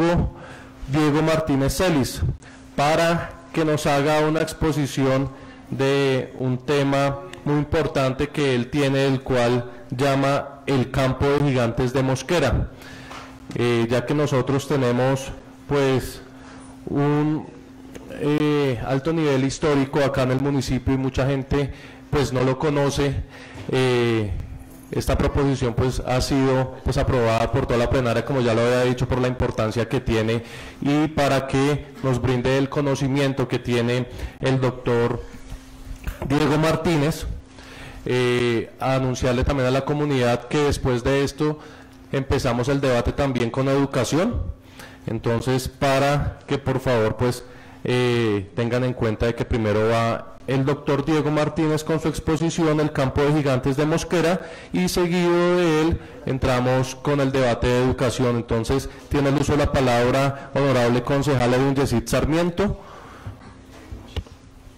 dramaturgo Diego Martínez Celis para que nos haga una exposición de un tema muy importante que él tiene, el cual llama el campo de gigantes de Mosquera, ya que nosotros tenemos pues un alto nivel histórico acá en el municipio y mucha gente pues no lo conoce. Esta proposición pues ha sido pues aprobada por toda la plenaria, como ya lo había dicho, por la importancia que tiene y para que nos brinde el conocimiento que tiene el doctor Diego Martínez. Anunciarle también a la comunidad que después de esto empezamos el debate también con educación, entonces para que por favor pues tengan en cuenta de que primero va el doctor Diego Martínez con su exposición El campo de gigantes de Mosquera y seguido de él entramos con el debate de educación. Entonces tiene el uso de la palabra honorable concejal Edwin Yesid Sarmiento.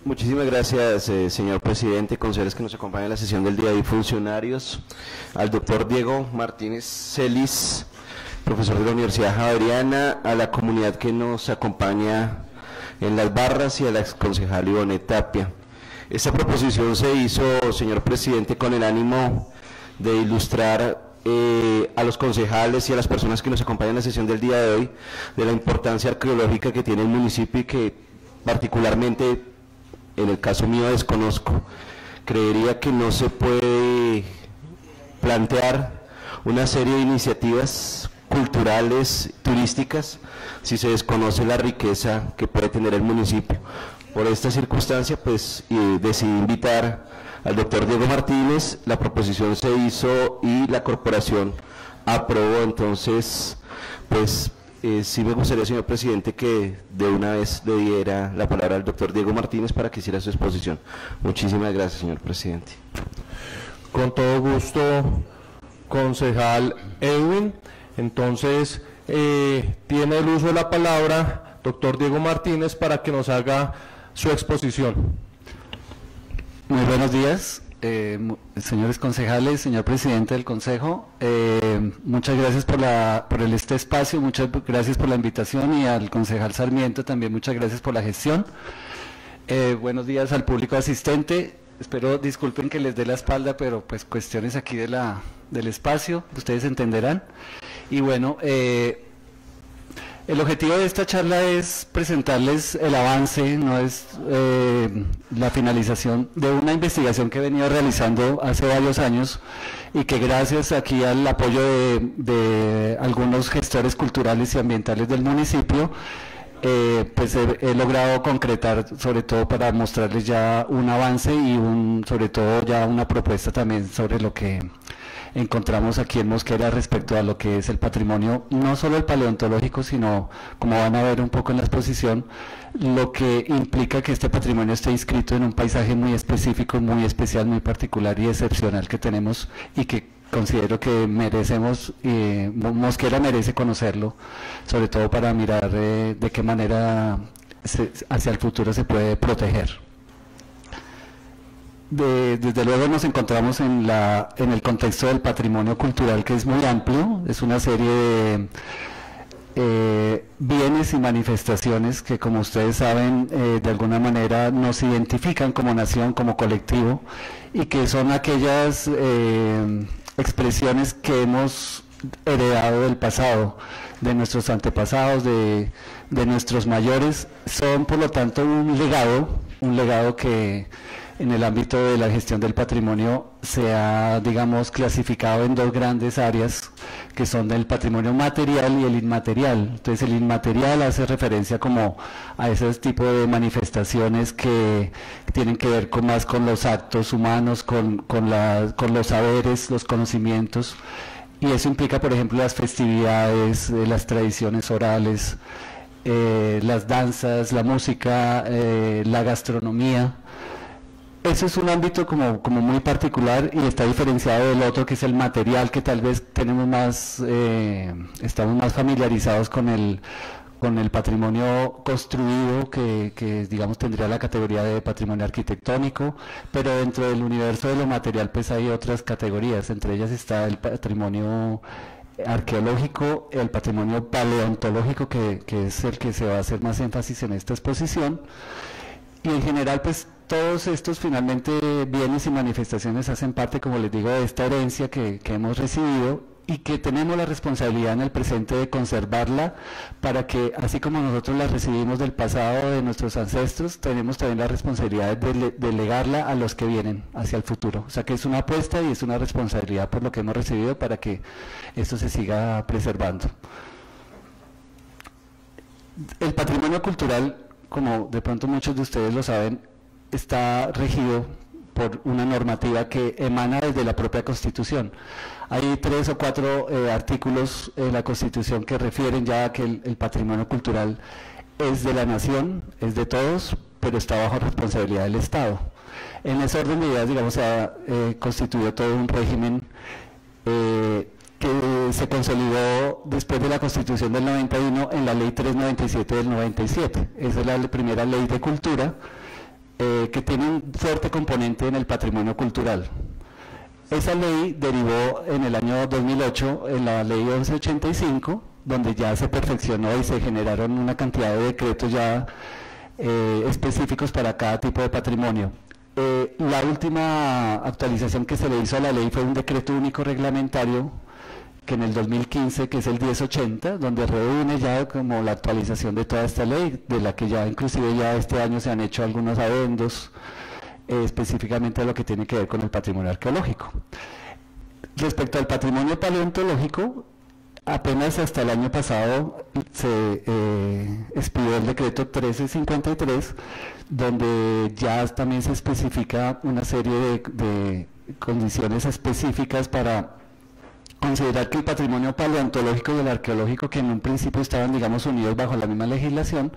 Muchísimas gracias, señor presidente, consejeros que nos acompañan en la sesión del día y funcionarios, al doctor Diego Martínez Celis, profesor de la Universidad Javeriana, a la comunidad que nos acompaña en las barras y a la exconcejal Ivonne Tapia. Esta proposición se hizo, señor presidente, con el ánimo de ilustrar a los concejales y a las personas que nos acompañan en la sesión del día de hoy de la importancia arqueológica que tiene el municipio y que particularmente en el caso mío desconozco. Creería que no se puede plantear una serie de iniciativas culturales, turísticas, si se desconoce la riqueza que puede tener el municipio. Por esta circunstancia, pues decidí invitar al doctor Diego Martínez, la proposición se hizo y la corporación aprobó. Entonces, pues sí me gustaría, señor presidente, que de una vez le diera la palabra al doctor Diego Martínez para que hiciera su exposición. Muchísimas gracias, señor presidente. Con todo gusto, concejal Edwin. Entonces, tiene el uso de la palabra doctor Diego Martínez para que nos haga su exposición. Muy buenos días, señores concejales, señor presidente del consejo. Muchas gracias por este espacio, muchas gracias por la invitación, y al concejal Sarmiento también muchas gracias por la gestión. Buenos días al público asistente. Espero disculpen que les dé la espalda, pero pues cuestiones aquí del espacio, ustedes entenderán. Y bueno, el objetivo de esta charla es presentarles el avance, no es la finalización de una investigación que he venido realizando hace varios años y que gracias aquí al apoyo de algunos gestores culturales y ambientales del municipio, pues he logrado concretar, sobre todo para mostrarles ya un avance y sobre todo ya una propuesta también sobre lo que encontramos aquí en Mosquera respecto a lo que es el patrimonio, no solo el paleontológico, sino, como van a ver un poco en la exposición, lo que implica que este patrimonio esté inscrito en un paisaje muy específico, muy especial, muy particular y excepcional que tenemos y que considero que merecemos, Mosquera merece conocerlo, sobre todo para mirar de qué manera hacia el futuro se puede proteger. Desde luego nos encontramos en el contexto del patrimonio cultural, que es muy amplio, es una serie de bienes y manifestaciones que, como ustedes saben, de alguna manera nos identifican como nación, como colectivo, y que son aquellas expresiones que hemos heredado del pasado, de nuestros antepasados, de nuestros mayores. Son por lo tanto un legado que en el ámbito de la gestión del patrimonio se ha, digamos, clasificado en dos grandes áreas, que son el patrimonio material y el inmaterial. Entonces el inmaterial hace referencia como a ese tipo de manifestaciones que tienen que ver más con los actos humanos, con los saberes, los conocimientos, y eso implica, por ejemplo, las festividades, las tradiciones orales, las danzas, la música, la gastronomía. Ese es un ámbito como muy particular y está diferenciado del otro, que es el material, que tal vez tenemos estamos más familiarizados con el patrimonio construido, que digamos tendría la categoría de patrimonio arquitectónico, pero dentro del universo de lo material pues hay otras categorías, entre ellas está el patrimonio arqueológico, el patrimonio paleontológico, que es el que se va a hacer más énfasis en esta exposición, y en general pues todos estos finalmente bienes y manifestaciones hacen parte, como les digo, de esta herencia que hemos recibido y que tenemos la responsabilidad en el presente de conservarla para que, así como nosotros la recibimos del pasado de nuestros ancestros, tenemos también la responsabilidad de legarla a los que vienen hacia el futuro. O sea que es una apuesta y es una responsabilidad por lo que hemos recibido para que esto se siga preservando. El patrimonio cultural, como de pronto muchos de ustedes lo saben, está regido por una normativa que emana desde la propia Constitución. Hay 3 o 4 artículos en la Constitución que refieren ya a que el patrimonio cultural es de la nación, es de todos, pero está bajo responsabilidad del Estado. En ese orden de ideas, digamos, se ha constituido todo un régimen que se consolidó después de la Constitución del 91 en la Ley 397 del 97. Esa es la primera ley de cultura, que tiene un fuerte componente en el patrimonio cultural. Esa ley derivó en el año 2008 en la ley 1185, donde ya se perfeccionó y se generaron una cantidad de decretos ya específicos para cada tipo de patrimonio. La última actualización que se le hizo a la ley fue un decreto único reglamentario que en el 2015, que es el 1080, donde reúne ya como la actualización de toda esta ley, de la que ya inclusive ya este año se han hecho algunos adendos, específicamente a lo que tiene que ver con el patrimonio arqueológico. Respecto al patrimonio paleontológico, apenas hasta el año pasado se expidió el decreto 1353, donde ya también se especifica una serie de condiciones específicas para considerar que el patrimonio paleontológico y el arqueológico, que en un principio estaban, digamos, unidos bajo la misma legislación,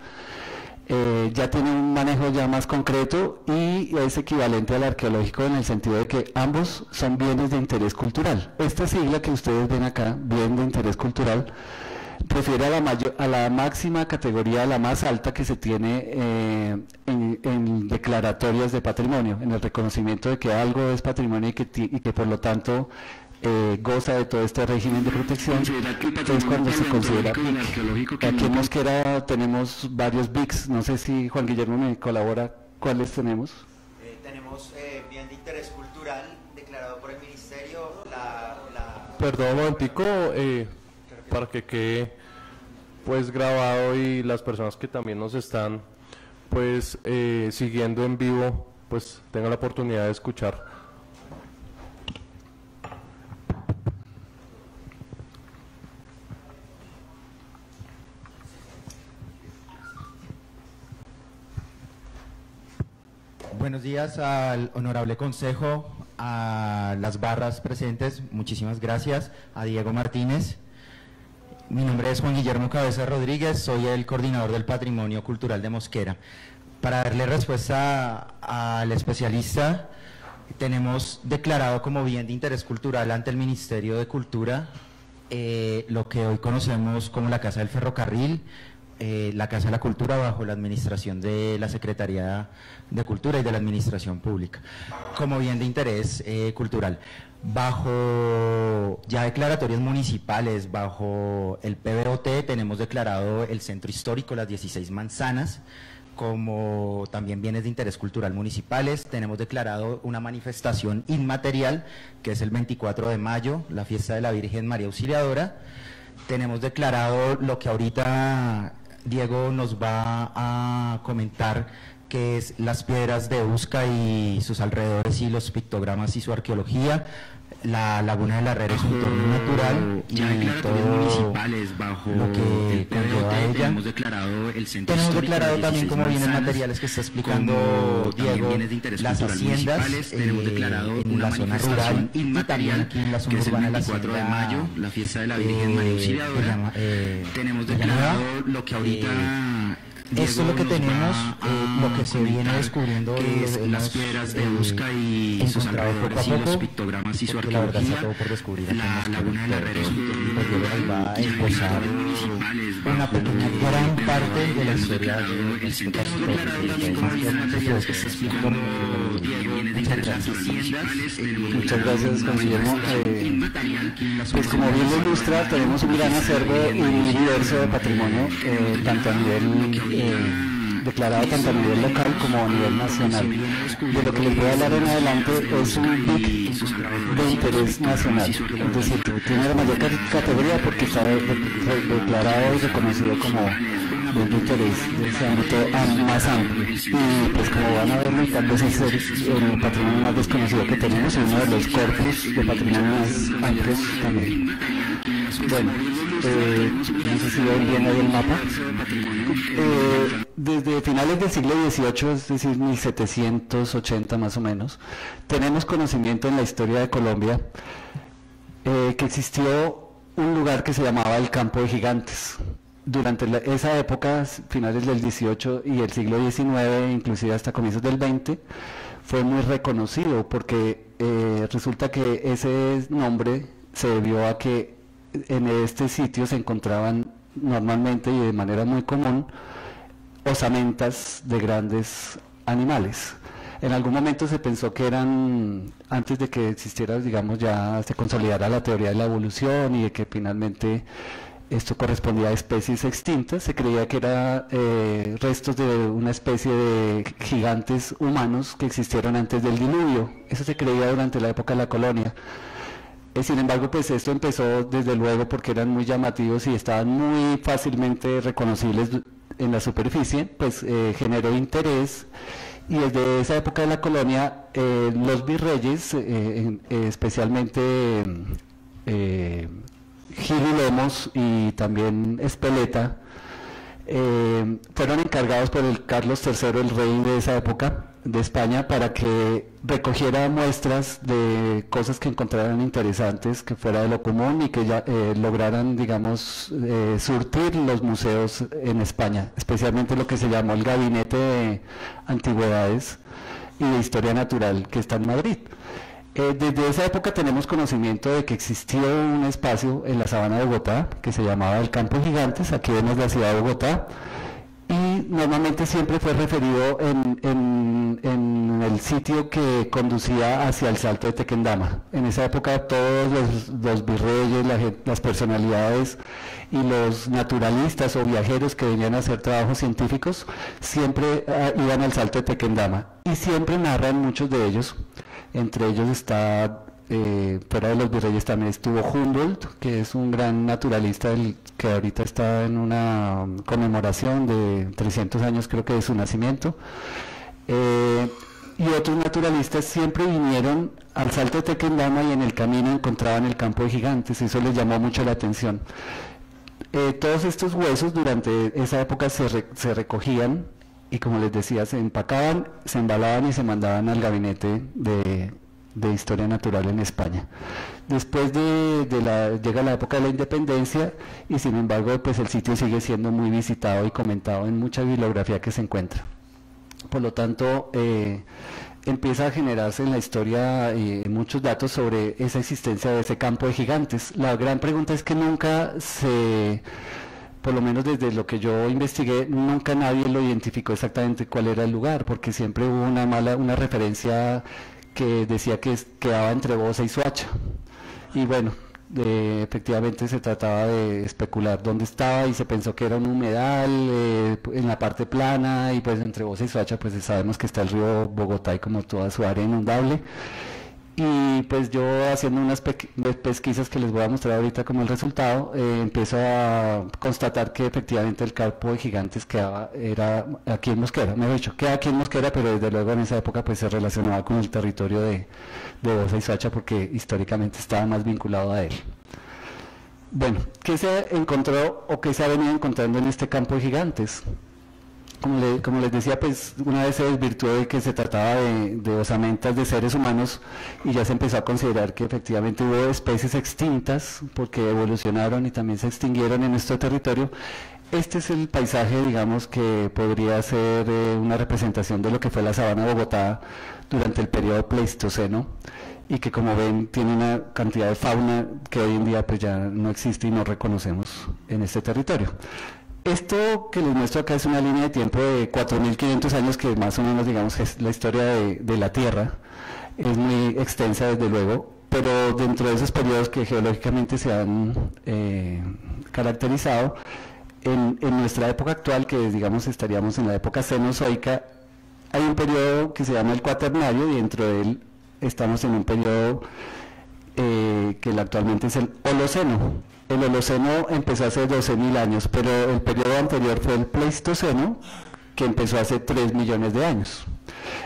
ya tiene un manejo ya más concreto y es equivalente al arqueológico en el sentido de que ambos son bienes de interés cultural. Esta sigla que ustedes ven acá, bien de interés cultural, refiere a la máxima categoría, a la más alta que se tiene en declaratorias de patrimonio, en el reconocimiento de que algo es patrimonio y que por lo tanto goza de todo este régimen de protección. Entonces cuando se considera BIC, aquí en Mosquera tenemos varios BICs, no sé si Juan Guillermo me colabora, ¿cuáles tenemos? Tenemos bien de interés cultural declarado por el Ministerio, Perdón un momentico, para que quede pues grabado y las personas que también nos están pues siguiendo en vivo pues tengan la oportunidad de escuchar. Buenos días al honorable consejo, a las barras presentes, muchísimas gracias, a Diego Martínez. Mi nombre es Juan Guillermo Cabeza Rodríguez, soy el coordinador del Patrimonio Cultural de Mosquera. Para darle respuesta al especialista, tenemos declarado como bien de interés cultural ante el Ministerio de Cultura lo que hoy conocemos como la Casa del Ferrocarril, la Casa de la Cultura bajo la administración de la Secretaría de Cultura y de la Administración Pública, como bien de interés cultural. Bajo ya declaratorias municipales, bajo el PBOT, tenemos declarado el Centro Histórico, las 16 Manzanas, como también bienes de interés cultural municipales. Tenemos declarado una manifestación inmaterial, que es el 24 de mayo, la fiesta de la Virgen María Auxiliadora. Tenemos declarado lo que ahorita Diego nos va a comentar, que es las piedras de Usca y sus alrededores y los pictogramas y su arqueología. La Laguna de la Herrera es un entorno natural y todo municipales bajo lo que conlleva a ella. Tenemos declarado también, como bienes materiales que está explicando Diego, las haciendas en la zona rural y también aquí en la zona urbana, la hacienda de mayo, la fiesta de la Virgen María Auxiliadora. Tenemos declarado lo que ahorita esto es lo que tenemos, lo que se viene descubriendo, que es las piedras de Usca y sus alrededores y los pictogramas y su arqueología. Está todo por descubrir. La Laguna de la Herrera es un entorno va a esbozar una pequeña gran parte de la historia de este territorio. Muchas gracias, Juan Guillermo. Pues como bien lo ilustra, tenemos un gran acervo y diverso de patrimonio, tanto a nivel declarado tanto a nivel local como a nivel nacional. De lo que les voy a hablar en adelante es un BIC de interés nacional, es decir, tiene la mayor categoría porque está declarado y reconocido como bien de interés de ese ámbito más amplio. Y pues como van a ver, tal vez es el patrimonio más desconocido que tenemos y uno de los corpus de patrimonio más amplios también. Bueno, no sé si ven bien ahí el mapa. Desde finales del siglo XVIII, es decir, 1780 más o menos, tenemos conocimiento en la historia de Colombia que existió un lugar que se llamaba el Campo de Gigantes. Durante esa época, finales del XVIII y el siglo XIX, inclusive hasta comienzos del XX, fue muy reconocido porque resulta que ese nombre se debió a que en este sitio se encontraban normalmente y de manera muy común osamentas de grandes animales. En algún momento se pensó que eran, antes de que existiera, digamos, ya se consolidara la teoría de la evolución y de que finalmente esto correspondía a especies extintas, se creía que eran restos de una especie de gigantes humanos que existieron antes del diluvio. Eso se creía durante la época de la colonia. Sin embargo, pues esto empezó desde luego porque eran muy llamativos y estaban muy fácilmente reconocibles en la superficie, pues generó interés, y desde esa época de la colonia los virreyes, especialmente Gil y Lemos y también Espeleta, fueron encargados por el Carlos III, el rey de esa época de España, para que recogiera muestras de cosas que encontraran interesantes, que fuera de lo común y que ya lograran, digamos, surtir los museos en España, especialmente lo que se llamó el Gabinete de Antigüedades y de Historia Natural, que está en Madrid. Desde esa época tenemos conocimiento de que existió un espacio en la sabana de Bogotá que se llamaba el Campo de Gigantes. Aquí vemos la ciudad de Bogotá y normalmente siempre fue referido en el sitio que conducía hacia el Salto de Tequendama. En esa época todos los virreyes, las personalidades y los naturalistas o viajeros que venían a hacer trabajos científicos siempre iban al Salto de Tequendama y siempre narran muchos de ellos. Entre ellos está, fuera de los virreyes también estuvo Humboldt, que es un gran naturalista que ahorita está en una conmemoración de 300 años creo que de su nacimiento, y otros naturalistas siempre vinieron al Salto de Tequendama y en el camino encontraban el Campo de Gigantes. Eso les llamó mucho la atención. Todos estos huesos durante esa época se recogían y, como les decía, se empacaban, se embalaban y se mandaban al Gabinete de Historia Natural en España. Después llega la época de la independencia y, sin embargo, pues el sitio sigue siendo muy visitado y comentado en mucha bibliografía que se encuentra. Por lo tanto, empieza a generarse en la historia muchos datos sobre esa existencia de ese campo de gigantes. La gran pregunta es que nunca por lo menos desde lo que yo investigué, nunca nadie lo identificó exactamente cuál era el lugar, porque siempre hubo una referencia que decía que quedaba entre Bosa y Soacha. Y bueno, efectivamente se trataba de especular dónde estaba y se pensó que era un humedal en la parte plana, y pues entre Bosa y Soacha pues sabemos que está el río Bogotá y como toda su área inundable. Y pues yo, haciendo unas pesquisas que les voy a mostrar ahorita como el resultado, empiezo a constatar que efectivamente el Campo de Gigantes era aquí en Mosquera, mejor dicho, queda aquí en Mosquera, pero desde luego en esa época pues se relacionaba con el territorio de Bosa y Soacha porque históricamente estaba más vinculado a él. Bueno, ¿qué se encontró o qué se ha venido encontrando en este Campo de Gigantes? Como les decía, pues una vez se desvirtuó de que se trataba de osamentas de seres humanos y ya se empezó a considerar que efectivamente hubo especies extintas porque evolucionaron y también se extinguieron en nuestro territorio. Este es el paisaje, digamos, que podría ser una representación de lo que fue la sabana de Bogotá durante el periodo Pleistoceno, y que, como ven, tiene una cantidad de fauna que hoy en día pues ya no existe y no reconocemos en este territorio. Esto que les muestro acá es una línea de tiempo de 4.500 años, que más o menos, digamos, es la historia de la Tierra. Es muy extensa, desde luego, pero dentro de esos periodos que geológicamente se han caracterizado, en nuestra época actual, que digamos estaríamos en la época cenozoica, hay un periodo que se llama el Cuaternario, y dentro de él estamos en un periodo que actualmente es el Holoceno. El Holoceno empezó hace 12.000 años, pero el periodo anterior fue el Pleistoceno, que empezó hace 3 millones de años.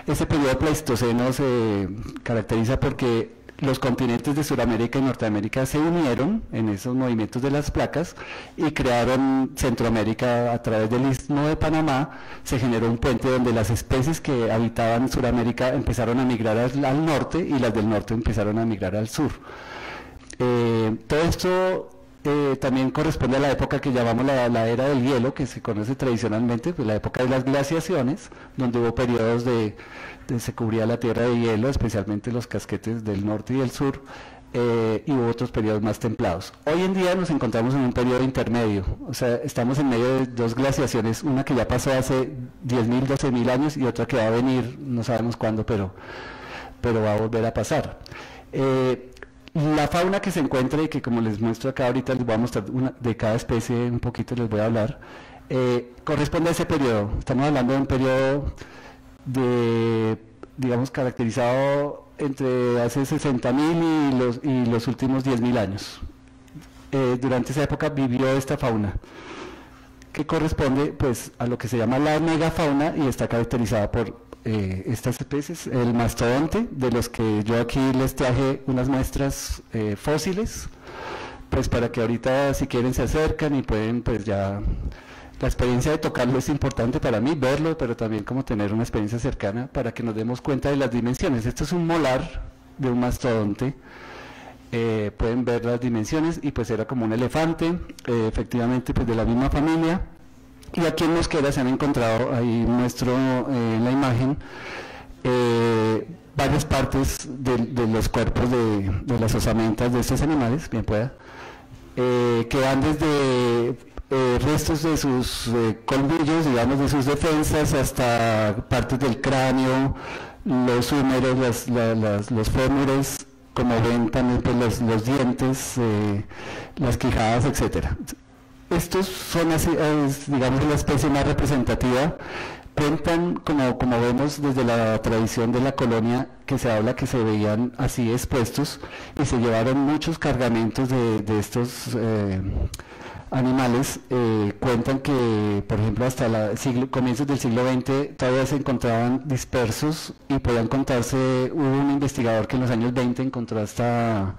Ese periodo Pleistoceno se caracteriza porque los continentes de Sudamérica y Norteamérica se unieron en esos movimientos de las placas y crearon Centroamérica a través del Istmo de Panamá. Se generó un puente donde las especies que habitaban Sudamérica empezaron a migrar al norte, y las del norte empezaron a migrar al sur. Todo esto también corresponde a la época que llamamos la era del hielo, que se conoce tradicionalmente, pues la época de las glaciaciones, donde hubo periodos se cubría la Tierra de hielo, especialmente los casquetes del norte y del sur, y hubo otros periodos más templados. Hoy en día nos encontramos en un periodo intermedio, o sea, estamos en medio de dos glaciaciones, una que ya pasó hace 10.000, 12.000 años, y otra que va a venir, no sabemos cuándo, pero va a volver a pasar. La fauna que se encuentra, y que como les muestro acá ahorita, les voy a mostrar de cada especie un poquito, les voy a hablar, corresponde a ese periodo. Estamos hablando de un periodo digamos, caracterizado entre hace 60.000 y los últimos 10.000 años. Durante esa época vivió esta fauna, que corresponde pues a lo que se llama la megafauna, y está caracterizada por estas especies, el mastodonte, de los que yo aquí les traje unas muestras fósiles, pues para que ahorita, si quieren, se acercan y pueden, pues ya, la experiencia de tocarlo es importante para mí, verlo, pero también como tener una experiencia cercana para que nos demos cuenta de las dimensiones. Esto es un molar de un mastodonte, pueden ver las dimensiones, y pues era como un elefante, efectivamente pues de la misma familia. Y aquí en Mosquera se han encontrado, ahí muestro en la imagen, varias partes de los cuerpos de las osamentas de estos animales, bien pueda, que van desde restos de sus colmillos, digamos, de sus defensas, hasta partes del cráneo, los húmeros, los fémures, como ven también pues, los dientes, las quijadas, etcétera. Estos son, digamos, la especie más representativa. Cuentan, como vemos desde la tradición de la colonia, que se habla que se veían así expuestos, y se llevaron muchos cargamentos de estos animales. Cuentan que, por ejemplo, hasta comienzos del siglo XX todavía se encontraban dispersos, y podían contarse, hubo un investigador que en los años 20 encontró hasta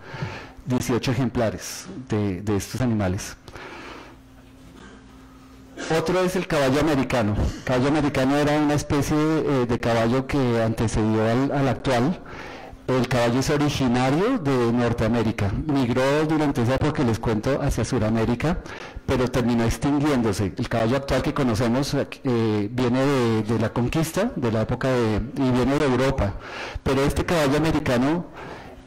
18 ejemplares de estos animales. Otro es el caballo americano. El caballo americano era una especie de caballo que antecedió al actual. El caballo es originario de Norteamérica. Migró durante esa época que les cuento hacia Sudamérica, pero terminó extinguiéndose. El caballo actual que conocemos viene de la conquista, de la época y viene de Europa. Pero este caballo americano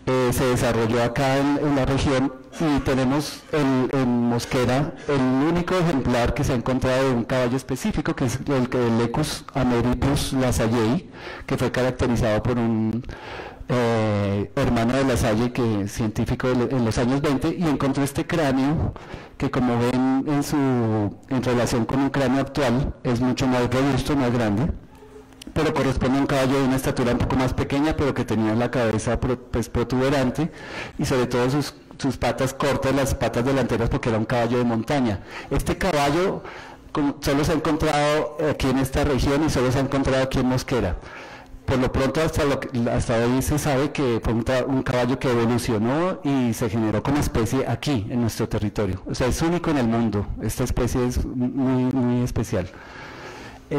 se desarrolló acá en la región, y tenemos en Mosquera el único ejemplar que se ha encontrado de un caballo específico, que es el Equus ameripus lasallei, que fue caracterizado por un hermano de Lasalle, que científico en los años 20, y encontró este cráneo que, como ven en relación con un cráneo actual, es mucho más robusto, más grande, pero corresponde a un caballo de una estatura un poco más pequeña, pero que tenía la cabeza pues protuberante, y sobre todo sus patas cortas, las patas delanteras, porque era un caballo de montaña. Este caballo solo se ha encontrado aquí en esta región, y solo se ha encontrado aquí en Mosquera. Por lo pronto, hasta hoy se sabe que fue un caballo que evolucionó y se generó como especie aquí, en nuestro territorio. O sea, es único en el mundo. Esta especie es muy, muy especial.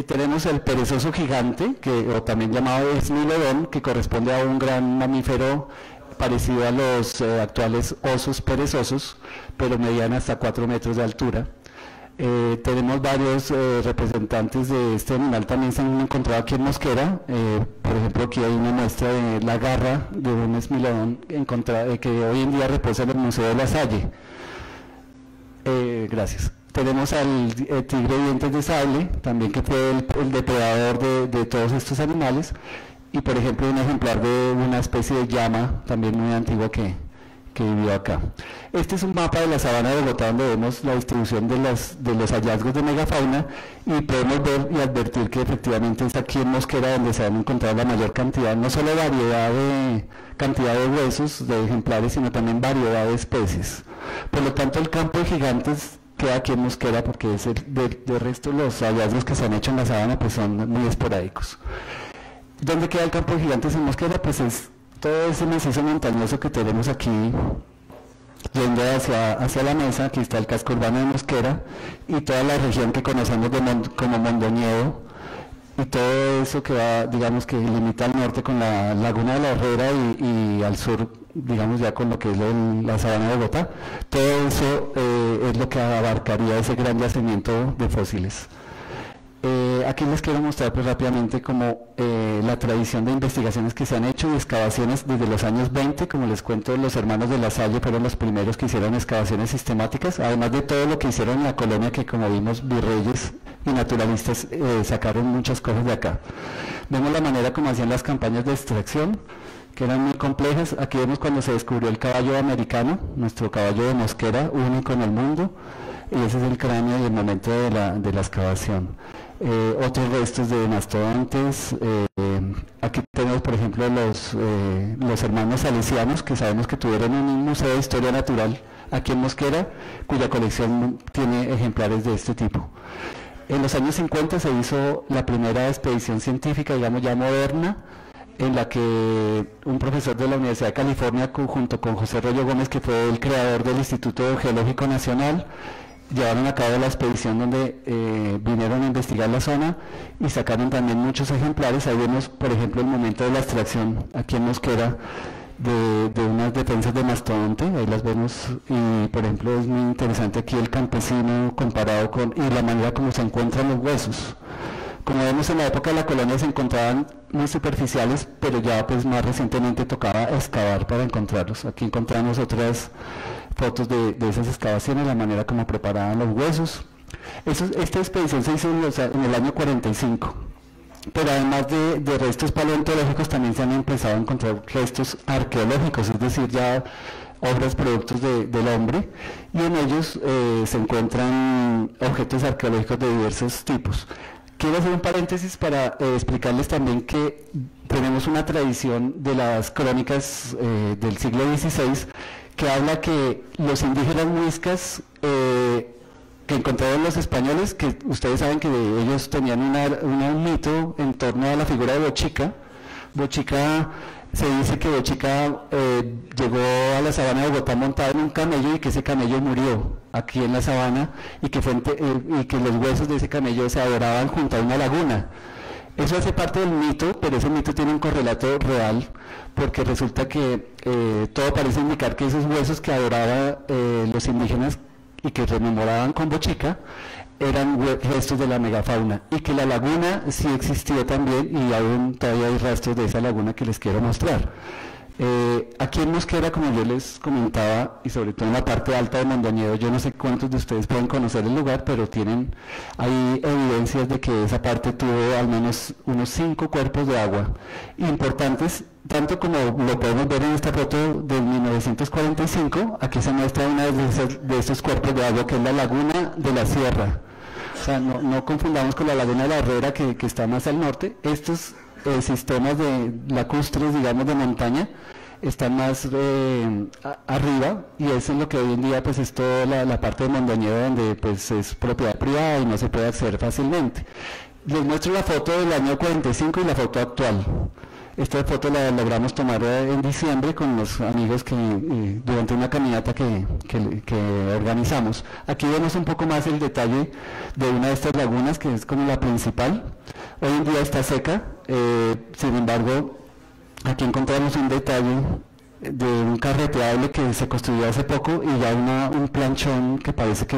Tenemos el perezoso gigante, o también llamado esmilodón, que corresponde a un gran mamífero parecido a los actuales osos perezosos, pero medían hasta 4 metros de altura. Tenemos varios representantes de este animal, también se han encontrado aquí en Mosquera. Por ejemplo, aquí hay una muestra de la garra de un esmilodón que hoy en día reposa en el Museo de Lasalle. Gracias. tenemos al tigre de dientes de sable, también que fue el depredador de todos estos animales, y por ejemplo un ejemplar de una especie de llama, también muy antiguo que vivió acá. Este es un mapa de la sabana de Bogotá donde vemos la distribución de los hallazgos de megafauna, y podemos ver y advertir que efectivamente es aquí en Mosquera donde se han encontrado la mayor cantidad, no solo cantidad de huesos de ejemplares, sino también variedad de especies. Por lo tanto, el campo de gigantes queda aquí en Mosquera, porque de resto los hallazgos que se han hecho en la sabana pues son muy esporádicos. ¿Dónde queda el campo de gigantes en Mosquera? Pues es todo ese macizo montañoso que tenemos aquí yendo hacia la mesa. Aquí está el casco urbano de Mosquera y toda la región que conocemos como Mondoñedo, y todo eso que va, digamos, que limita al norte con la laguna de la Herrera y al sur, digamos, ya con lo que es la sabana de Bogotá. Todo eso es lo que abarcaría ese gran yacimiento de fósiles. Aquí les quiero mostrar pues rápidamente como la tradición de investigaciones que se han hecho y excavaciones desde los años 20, como les cuento, los hermanos de La Salle fueron los primeros que hicieron excavaciones sistemáticas, además de todo lo que hicieron en la colonia, que como vimos virreyes y naturalistas sacaron muchas cosas de acá. Vemos la manera como hacían las campañas de extracción, que eran muy complejas. Aquí vemos cuando se descubrió el caballo americano, nuestro caballo de Mosquera, único en el mundo, y ese es el cráneo del momento de la excavación. Otros restos de mastodontes. Aquí tenemos por ejemplo los hermanos salesianos, que sabemos que tuvieron un museo de historia natural aquí en Mosquera, cuya colección tiene ejemplares de este tipo. En los años 50 se hizo la primera expedición científica, digamos ya moderna, en la que un profesor de la Universidad de California junto con José Rollo Gómez, que fue el creador del Instituto Geológico Nacional, llevaron a cabo la expedición donde vinieron a investigar la zona y sacaron también muchos ejemplares. Ahí vemos por ejemplo el momento de la extracción aquí en Mosquera de unas defensas de mastodonte, ahí las vemos, y por ejemplo es muy interesante aquí el campesino comparado y la manera como se encuentran los huesos. Como vemos, en la época de la colonia se encontraban muy superficiales, pero ya pues más recientemente tocaba excavar para encontrarlos. Aquí encontramos otras fotos de esas excavaciones, la manera como preparaban los huesos. Esta expedición se hizo en el año 45, pero además de restos paleontológicos también se han empezado a encontrar restos arqueológicos, es decir, ya obras productos del hombre, y en ellos se encuentran objetos arqueológicos de diversos tipos. Quiero hacer un paréntesis para explicarles también que tenemos una tradición de las crónicas del siglo XVI que habla que los indígenas muiscas que encontraron los españoles, que ustedes saben que ellos tenían un mito en torno a la figura de Bochica. Bochica, se dice que Bochica llegó a la sabana de Bogotá montado en un camello y que ese camello murió aquí en la sabana y que los huesos de ese camello se adoraban junto a una laguna. Eso hace parte del mito, pero ese mito tiene un correlato real, porque resulta que todo parece indicar que esos huesos que adoraban los indígenas y que rememoraban con Bochica eran restos de la megafauna, y que la laguna sí existió también, y aún todavía hay rastros de esa laguna que les quiero mostrar. Aquí en Mosquera, como yo les comentaba, y sobre todo en la parte alta de Mondoñedo, yo no sé cuántos de ustedes pueden conocer el lugar, pero hay evidencias de que esa parte tuvo al menos unos 5 cuerpos de agua importantes, tanto como lo podemos ver en esta foto de 1945. Aquí se muestra una de esos cuerpos de agua, que es la laguna de la Sierra. O sea, no confundamos con la laguna de la Herrera, que está más al norte. Estos sistemas lacustres, digamos, de montaña, están más arriba, y eso es lo que hoy en día pues es toda la parte de Mondoñedo, donde pues es propiedad privada y no se puede acceder fácilmente. Les muestro la foto del año 45 y la foto actual. Esta foto la logramos tomar en diciembre con los amigos durante una caminata que organizamos. Aquí vemos un poco más el detalle de una de estas lagunas, que es como la principal. Hoy en día está seca, sin embargo, aquí encontramos un detalle de un carreteable que se construyó hace poco, y ya un planchón que parece que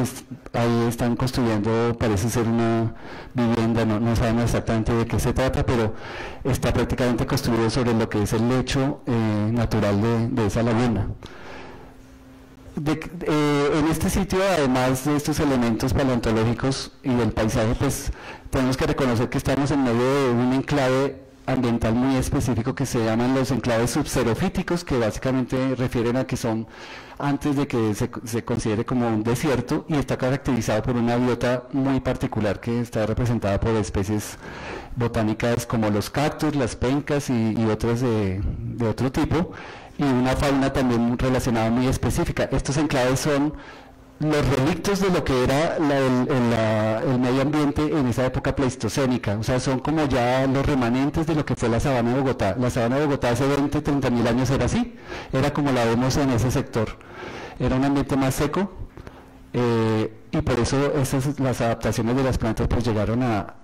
ahí están construyendo, parece ser una vivienda, no sabemos exactamente de qué se trata, pero está prácticamente construido sobre lo que es el lecho natural de esa laguna. En este sitio, además de estos elementos paleontológicos y del paisaje, pues tenemos que reconocer que estamos en medio de un enclave ambiental muy específico que se llaman los enclaves subxerofíticos, que básicamente refieren a que son antes de que se considere como un desierto, y está caracterizado por una biota muy particular que está representada por especies botánicas como los cactus, las pencas y otras de otro tipo, y una fauna también relacionada muy específica. Estos enclaves son los relictos de lo que era el medio ambiente en esa época pleistocénica, o sea, son como ya los remanentes de lo que fue la sabana de Bogotá. La sabana de Bogotá hace 20, 30 mil años era así, era como la vemos en ese sector, era un ambiente más seco, y por eso las adaptaciones de las plantas pues llegaron a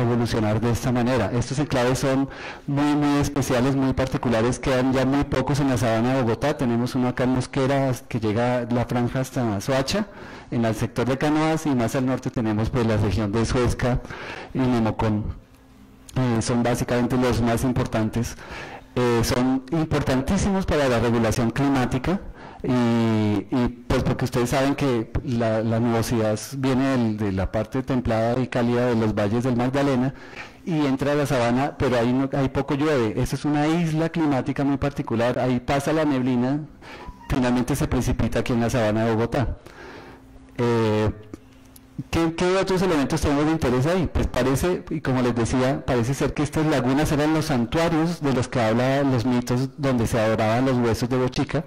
evolucionar de esta manera. Estos enclaves son muy especiales, muy particulares, quedan ya muy pocos en la sabana de Bogotá. Tenemos uno acá en Mosquera que llega la franja hasta Soacha, en el sector de Canoas, y más al norte tenemos pues la región de Suezca y Nemocón. Son básicamente los más importantes. Son importantísimos para la regulación climática, y pues porque ustedes saben que la nubosidad viene de la parte templada y cálida de los valles del Magdalena y entra a la sabana, pero ahí poco llueve. Esa es una isla climática muy particular, ahí pasa la neblina, finalmente se precipita aquí en la sabana de Bogotá. ¿Qué otros elementos tenemos de interés ahí? Pues parece, y como les decía, parece ser que estas lagunas eran los santuarios de los que hablan los mitos, donde se adoraban los huesos de Bochica,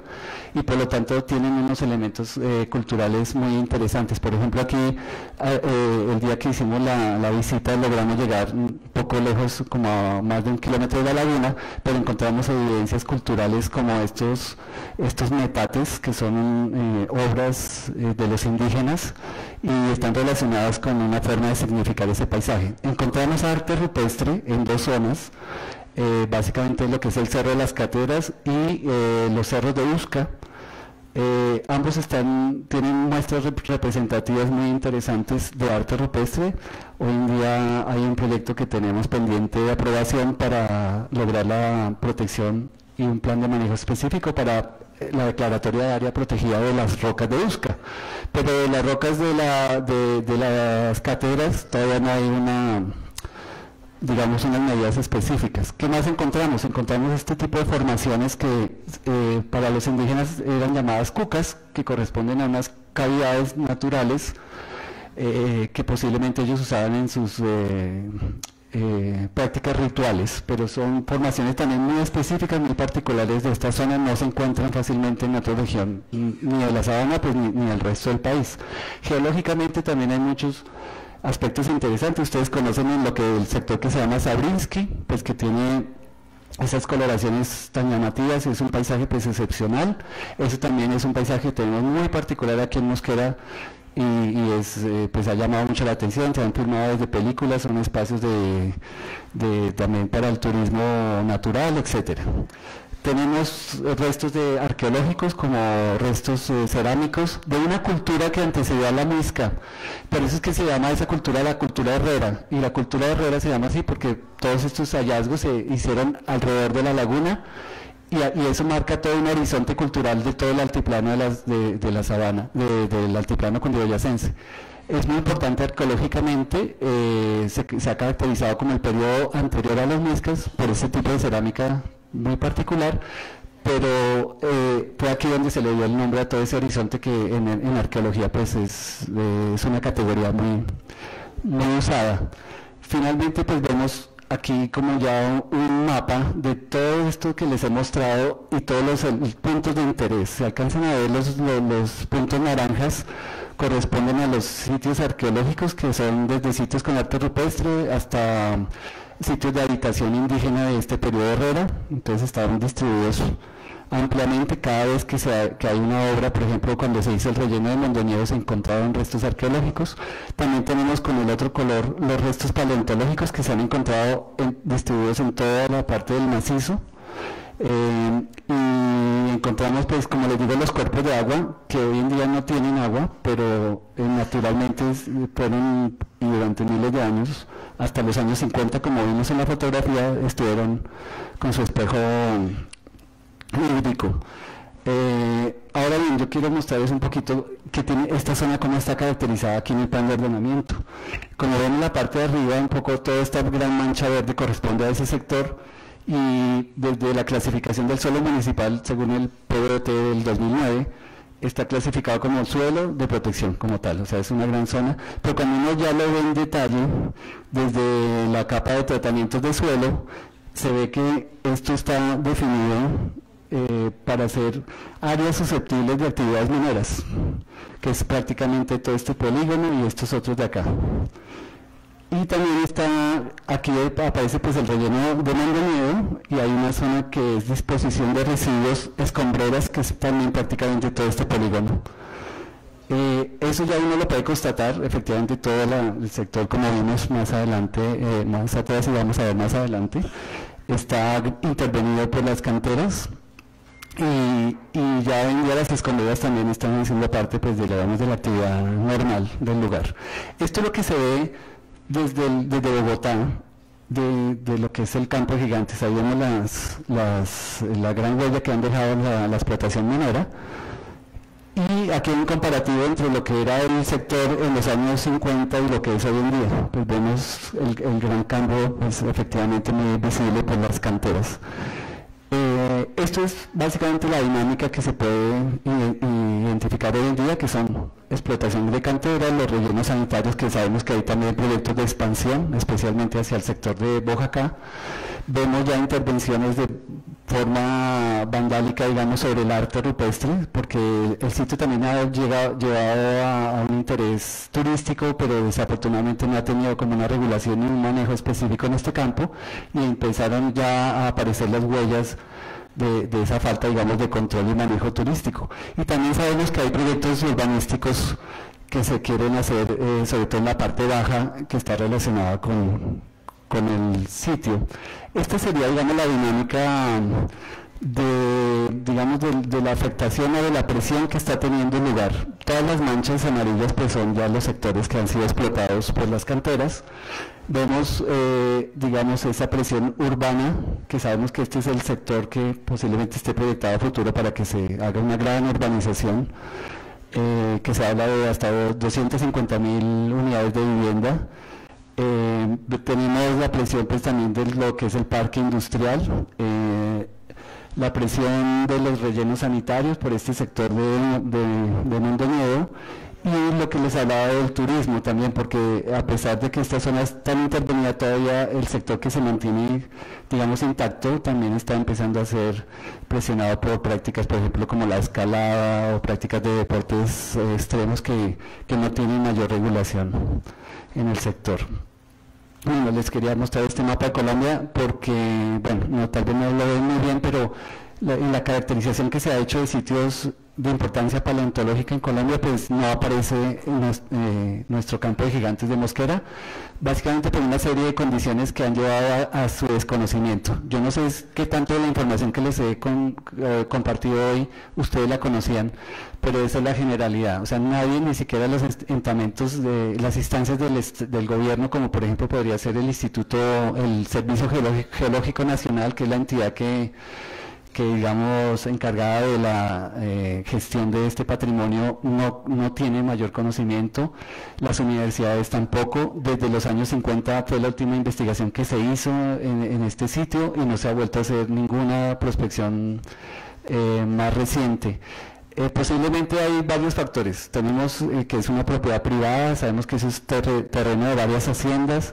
y por lo tanto tienen unos elementos culturales muy interesantes. Por ejemplo, aquí el día que hicimos la visita logramos llegar un poco lejos, como a más de 1 kilómetro de la laguna, pero encontramos evidencias culturales como estos metates, que son obras de los indígenas, y están relacionadas con una forma de significar ese paisaje. Encontramos arte rupestre en 2 zonas, básicamente lo que es el Cerro de las Cátedras y los cerros de Usca. Ambos tienen muestras representativas muy interesantes de arte rupestre. Hoy en día hay un proyecto que tenemos pendiente de aprobación para lograr la protección y un plan de manejo específico para la declaratoria de área protegida de las rocas de Usca, pero de las rocas de las cátedras todavía no hay unas medidas específicas. ¿Qué más encontramos? Encontramos este tipo de formaciones que para los indígenas eran llamadas cucas, que corresponden a unas cavidades naturales que posiblemente ellos usaban en sus prácticas rituales, pero son formaciones también muy específicas, muy particulares de esta zona, no se encuentran fácilmente en otra región, ni de la sabana pues, ni del resto del país. Geológicamente también hay muchos aspectos interesantes. Ustedes conocen el sector que se llama Sabrinsky, pues que tiene esas coloraciones tan llamativas, y es un paisaje pues excepcional. Eso también es un paisaje que tenemos muy particular aquí en Mosquera, y pues ha llamado mucho la atención. Se han filmado desde películas, son espacios también para el turismo natural, etcétera. Tenemos restos arqueológicos como restos cerámicos de una cultura que antecedió a la muisca. Por eso es que se llama esa cultura la cultura herrera, y la cultura herrera se llama así porque todos estos hallazgos se hicieron alrededor de la laguna, y eso marca todo un horizonte cultural de todo el altiplano de la sabana, del altiplano cundiboyacense. Es muy importante arqueológicamente, se ha caracterizado como el periodo anterior a las muiscas por ese tipo de cerámica muy particular, pero fue aquí donde se le dio el nombre a todo ese horizonte que en arqueología pues es una categoría muy usada. Finalmente pues vemos aquí como ya un mapa de todo esto que les he mostrado y todos los puntos de interés. Se alcanzan a ver los puntos naranjas, corresponden a los sitios arqueológicos, que son desde sitios con arte rupestre hasta sitios de habitación indígena de este periodo herrera. Entonces estaban distribuidos ampliamente. Cada vez que hay una obra, por ejemplo, cuando se hizo el relleno de Mondoñedo, se encontraron restos arqueológicos. También tenemos con el otro color los restos paleontológicos que se han encontrado distribuidos en toda la parte del macizo. Y encontramos, pues, como les digo, los cuerpos de agua, que hoy en día no tienen agua, pero naturalmente fueron, y durante miles de años, hasta los años 50, como vimos en la fotografía, estuvieron con su espejo hídrico. Ahora bien, yo quiero mostrarles un poquito que tiene esta zona, cómo está caracterizada aquí en el plan de ordenamiento. Como ven en la parte de arriba, un poco toda esta gran mancha verde corresponde a ese sector, y desde la clasificación del suelo municipal, según el PBOT del 2009, está clasificado como suelo de protección como tal, o sea, es una gran zona, pero cuando uno ya lo ve en detalle, desde la capa de tratamientos de suelo, se ve que esto está definido para hacer áreas susceptibles de actividades mineras, que es prácticamente todo este polígono y estos otros de acá. Y también está, aquí aparece pues el relleno de manganeso, y hay una zona que es disposición de residuos escombreras, que es también prácticamente todo este polígono. Eso ya uno lo puede constatar, efectivamente todo el sector, como vimos más adelante, más atrás, y vamos a ver más adelante, está intervenido por las canteras, y ya en día las escombreras también están haciendo parte pues de la actividad normal del lugar. Esto es lo que se ve desde Bogotá, de lo que es el campo de Gigantes. Ahí vemos la gran huella que han dejado la explotación minera, y aquí hay un comparativo entre lo que era el sector en los años 50 y lo que es hoy en día. Pues vemos el gran cambio, pues efectivamente muy visible por las canteras. Esto es básicamente la dinámica que se puede identificar hoy en día, que son explotación de canteras, los rellenos sanitarios, que sabemos que hay también proyectos de expansión, especialmente hacia el sector de Boyacá. Vemos ya intervenciones de forma vandálica, digamos, sobre el arte rupestre, porque el sitio también ha llevado a un interés turístico, pero desafortunadamente no ha tenido como una regulación ni un manejo específico en este campo, y empezaron ya a aparecer las huellas de esa falta, digamos, de control y manejo turístico. Y también sabemos que hay proyectos urbanísticos que se quieren hacer, sobre todo en la parte baja, que está relacionada con el sitio. Esta sería, digamos, la dinámica de la afectación o de la presión que está teniendo lugar. Todas las manchas amarillas pues son ya los sectores que han sido explotados por las canteras. Vemos, digamos, esa presión urbana, que sabemos que este es el sector que posiblemente esté proyectado a futuro para que se haga una gran urbanización, que se habla de hasta 250.000 unidades de vivienda. Tenemos la presión pues también de lo que es el parque industrial, la presión de los rellenos sanitarios por este sector de Mondoñedo, y lo que les hablaba del turismo también, porque a pesar de que esta zona es tan intervenida, todavía el sector que se mantiene, digamos, intacto, también está empezando a ser presionado por prácticas, por ejemplo, como la escalada o prácticas de deportes extremos que no tienen mayor regulación en el sector. Bueno, les quería mostrar este mapa de Colombia porque, bueno, tal vez no lo ven muy bien, pero en la caracterización que se ha hecho de sitios de importancia paleontológica en Colombia, pues no aparece nuestro campo de Gigantes de Mosquera, básicamente por una serie de condiciones que han llevado a su desconocimiento. Yo no sé qué tanto de la información que les he compartido hoy ustedes la conocían, pero esa es la generalidad. O sea, nadie, ni siquiera los estamentos de las instancias del gobierno, como por ejemplo podría ser el el Servicio Geológico Nacional, que es la entidad que digamos encargada de la gestión de este patrimonio, no tiene mayor conocimiento. Las universidades tampoco. Desde los años 50 fue la última investigación que se hizo en este sitio, y no se ha vuelto a hacer ninguna prospección más reciente. Posiblemente hay varios factores. Tenemos que es una propiedad privada, sabemos que eso es terreno de varias haciendas.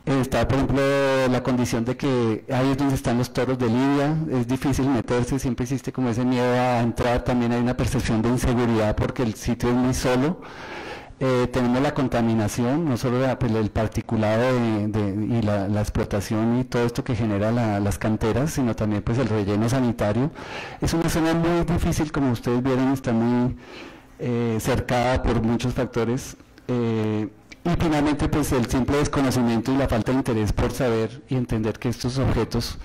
Está, por ejemplo, la condición de que ahí es donde están los toros de lidia, es difícil meterse, siempre existe como ese miedo a entrar. También hay una percepción de inseguridad porque el sitio es muy solo. Tenemos la contaminación, no solo el particulado y la explotación y todo esto que genera las canteras, sino también pues el relleno sanitario. Es una zona muy difícil, como ustedes vieron, está muy cercada por muchos factores. Y finalmente pues el simple desconocimiento y la falta de interés por saber y entender que estos objetos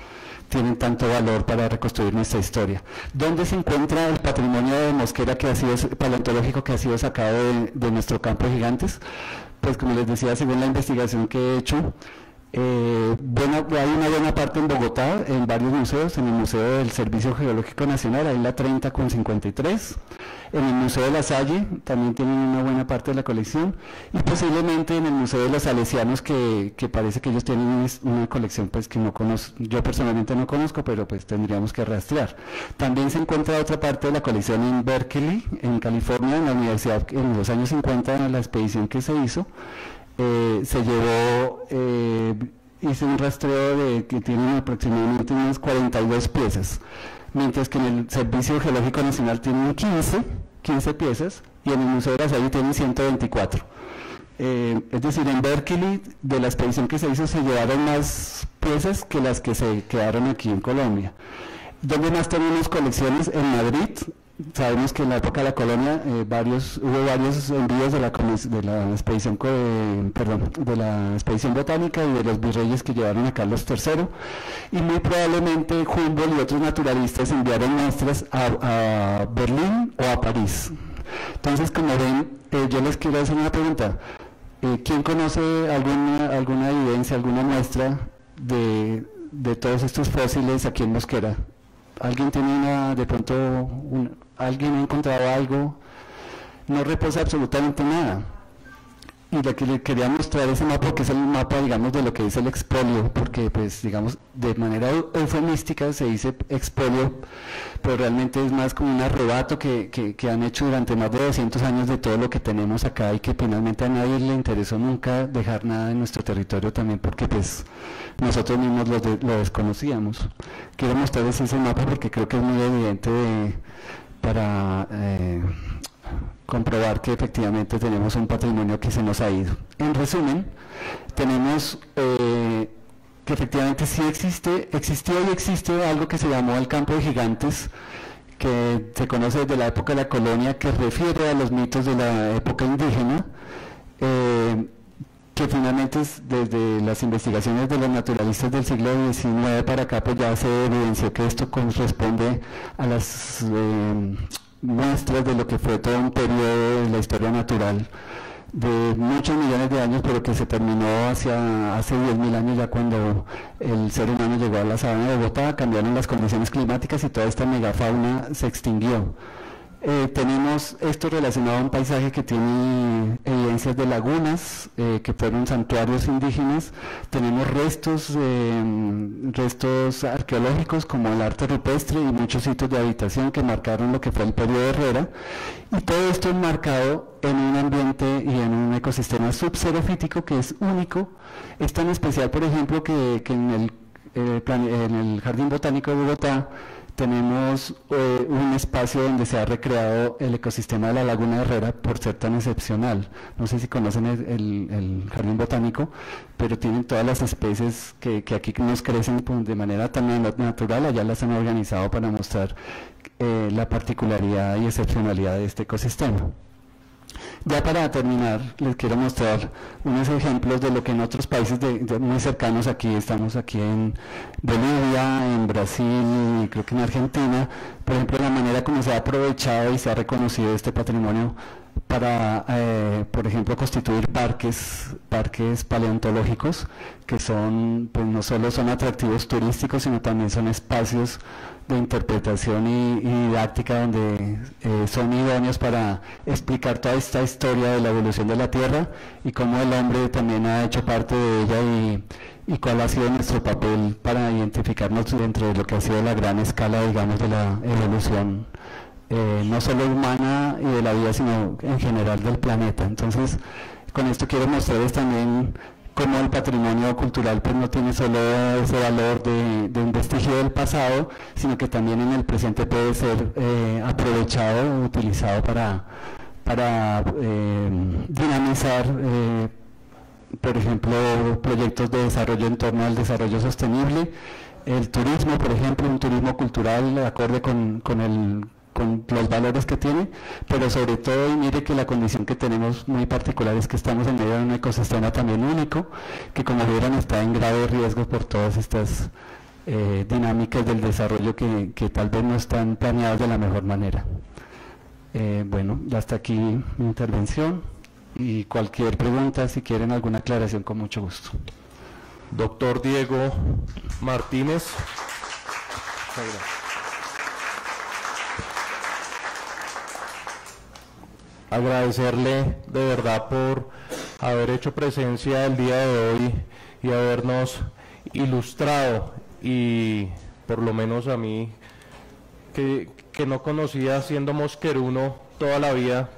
tienen tanto valor para reconstruir nuestra historia. ¿Dónde se encuentra el patrimonio de Mosquera paleontológico que ha sido sacado de nuestro campo de Gigantes? Pues como les decía, según la investigación que he hecho, Hay una buena parte en Bogotá, en varios museos, en el Museo del Servicio Geológico Nacional, hay la 30 con 53, en el Museo de la Salle también tienen una buena parte de la colección, y posiblemente en el Museo de los Salesianos, que parece que ellos tienen una colección pues que no conozco, yo personalmente no conozco, pero pues tendríamos que rastrear. También se encuentra otra parte de la colección en Berkeley, en California, en la universidad, en los años 50, en la expedición que se hizo. Se llevó, hice un rastreo de que tienen aproximadamente unas 42 piezas, mientras que en el Servicio Geológico Nacional tienen 15 piezas, y en el Museo de la Salle tienen 124. Es decir, en Berkeley, de la expedición que se hizo, se llevaron más piezas que las que se quedaron aquí en Colombia. ¿Dónde más tenemos colecciones? En Madrid. Sabemos que en la época de la colonia hubo varios envíos de la expedición botánica y de los virreyes que llevaron a Carlos III, y muy probablemente Humboldt y otros naturalistas enviaron muestras a Berlín o a París. Entonces, como ven, yo les quiero hacer una pregunta. ¿Quién conoce alguna evidencia, alguna muestra de todos estos fósiles aquí en Mosquera? ¿Alguien tiene alguien ha encontrado algo? No reposa absolutamente nada. Y lo que le quería mostrar ese mapa, que es el mapa, digamos, de lo que es el expolio, porque, pues, digamos, de manera eufemística se dice expolio, pero realmente es más como un arrebato que han hecho durante más de 200 años de todo lo que tenemos acá, y que finalmente a nadie le interesó nunca dejar nada en nuestro territorio también, porque, pues, nosotros mismos lo desconocíamos. Quiero mostrarles ese mapa porque creo que es muy evidente para comprobar que efectivamente tenemos un patrimonio que se nos ha ido. En resumen, tenemos que efectivamente sí existió y existe algo que se llamó el campo de gigantes, que se conoce desde la época de la colonia, que refiere a los mitos de la época indígena, que finalmente desde las investigaciones de los naturalistas del siglo XIX para acá, pues ya se evidenció que esto corresponde a las muestras de lo que fue todo un periodo de la historia natural de muchos millones de años, pero que se terminó hace 10.000 años, ya cuando el ser humano llegó a la sabana de Bogotá, cambiaron las condiciones climáticas y toda esta megafauna se extinguió. Tenemos esto relacionado a un paisaje que tiene evidencias de lagunas, que fueron santuarios indígenas. Tenemos restos arqueológicos como el arte rupestre y muchos sitios de habitación que marcaron lo que fue el periodo Herrera, y todo esto enmarcado en un ambiente y en un ecosistema subxerofítico que es único. Es tan especial, por ejemplo, que en el Jardín Botánico de Bogotá tenemos un espacio donde se ha recreado el ecosistema de la Laguna de Herrera por ser tan excepcional. No sé si conocen el Jardín Botánico, pero tienen todas las especies que aquí nos crecen de manera tan natural, allá las han organizado para mostrar la particularidad y excepcionalidad de este ecosistema. Ya para terminar, les quiero mostrar unos ejemplos de lo que en otros países muy cercanos aquí, estamos aquí en Bolivia, en Brasil y creo que en Argentina, por ejemplo, la manera como se ha aprovechado y se ha reconocido este patrimonio para, por ejemplo, constituir parques paleontológicos, que son, pues no solo son atractivos turísticos, sino también son espacios de interpretación y didáctica donde son idóneos para explicar toda esta historia de la evolución de la Tierra y cómo el hombre también ha hecho parte de ella y cuál ha sido nuestro papel para identificarnos dentro de lo que ha sido la gran escala, digamos, de la evolución no solo humana y de la vida, sino en general del planeta. Entonces, con esto quiero mostrarles también cómo el patrimonio cultural pues no tiene solo ese valor de un vestigio del pasado, sino que también en el presente puede ser aprovechado o utilizado para dinamizar, por ejemplo, proyectos de desarrollo en torno al desarrollo sostenible, el turismo, por ejemplo, un turismo cultural acorde con los valores que tiene, pero sobre todo, y mire que la condición que tenemos muy particular es que estamos en medio de un ecosistema también único, que como vieron está en grave riesgo por todas estas dinámicas del desarrollo que tal vez no están planeadas de la mejor manera. Bueno, hasta aquí mi intervención, y cualquier pregunta, si quieren alguna aclaración, con mucho gusto. doctor Diego Martínez. Agradecerle de verdad por haber hecho presencia el día de hoy y habernos ilustrado, y por lo menos a mí, que no conocía, siendo mosqueruno toda la vida,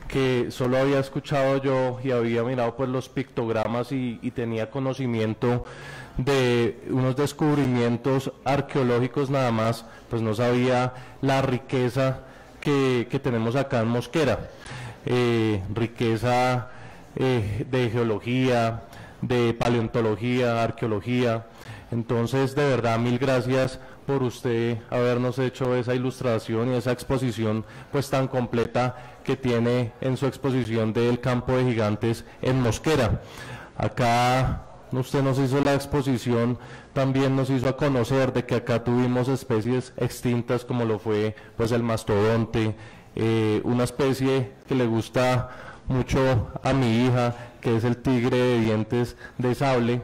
que solo había escuchado yo y había mirado pues los pictogramas y tenía conocimiento de unos descubrimientos arqueológicos nada más, pues no sabía la riqueza que tenemos acá en Mosquera, riqueza de geología, de paleontología, arqueología. Entonces, de verdad, mil gracias por usted habernos hecho esa ilustración y esa exposición pues tan completa que tiene en su exposición del Campo de Gigantes en Mosquera. Acá usted nos hizo la exposición, también nos hizo a conocer de que acá tuvimos especies extintas como lo fue pues el mastodonte, una especie que le gusta mucho a mi hija, que es el tigre de dientes de sable,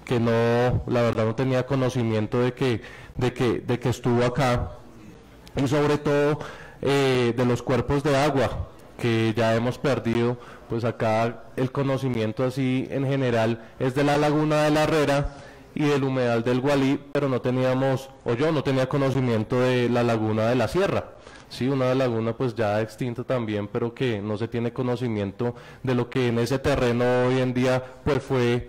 que no, la verdad no tenía conocimiento de que estuvo acá, y sobre todo de los cuerpos de agua, que ya hemos perdido. Pues acá el conocimiento así en general es de la laguna de la Herrera y del humedal del Gualí, pero no teníamos, o yo no tenía conocimiento de la laguna de la Sierra. Sí, una laguna pues ya extinta también, pero que no se tiene conocimiento de lo que en ese terreno hoy en día pues fue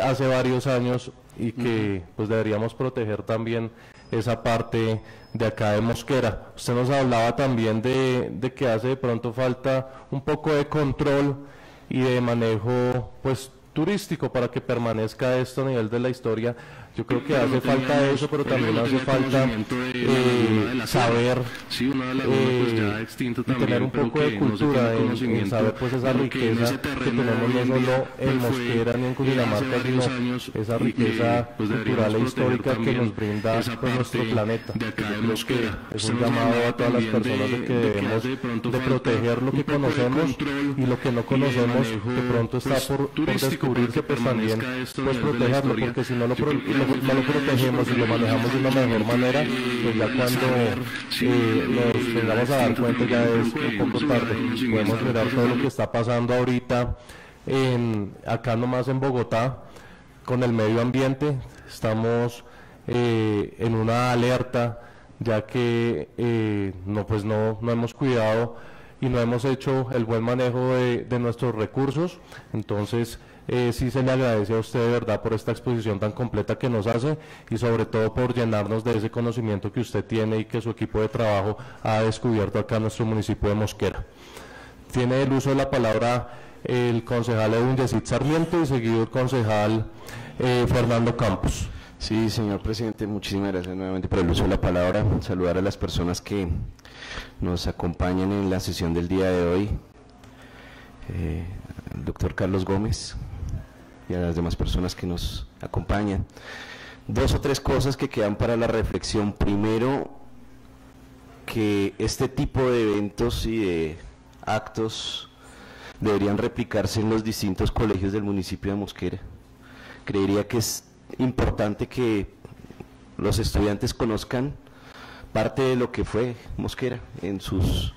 hace varios años, y que pues deberíamos proteger también esa parte de acá de Mosquera. Usted nos hablaba también de que hace de pronto falta un poco de control y de manejo pues turístico para que permanezca esto a nivel de la historia. Yo creo que hace falta eso, pero también hace falta saber y tener un poco de cultura en saber pues esa riqueza que tenemos no solo en Mosquera ni en Cundinamarca, sino esa riqueza cultural e histórica que nos brinda pues nuestro planeta. Yo creo que es un llamado a todas las personas de que debemos de proteger lo que conocemos, y lo que no conocemos que pronto está por descubrirse, pues también pues protegerlo, porque si no lo protegemos y lo manejamos de una mejor manera, pues ya cuando nos tengamos a dar cuenta ya es un poco tarde. Podemos mirar todo lo que está pasando ahorita acá nomás en Bogotá con el medio ambiente. Estamos en una alerta, ya que no hemos cuidado y no hemos hecho el buen manejo de nuestros recursos. Entonces sí se le agradece a usted de verdad por esta exposición tan completa que nos hace, y sobre todo por llenarnos de ese conocimiento que usted tiene y que su equipo de trabajo ha descubierto acá en nuestro municipio de Mosquera. Tiene el uso de la palabra el concejal Edwin Yesid Sarmiento, y seguido el concejal Fernando Campos. Sí, señor presidente, muchísimas gracias nuevamente por el uso de la palabra. Saludar a las personas que nos acompañan en la sesión del día de hoy, el doctor Carlos Gómez y a las demás personas que nos acompañan. Dos o tres cosas que quedan para la reflexión. Primero, que este tipo de eventos y de actos deberían replicarse en los distintos colegios del municipio de Mosquera. Creería que es importante que los estudiantes conozcan parte de lo que fue Mosquera en sus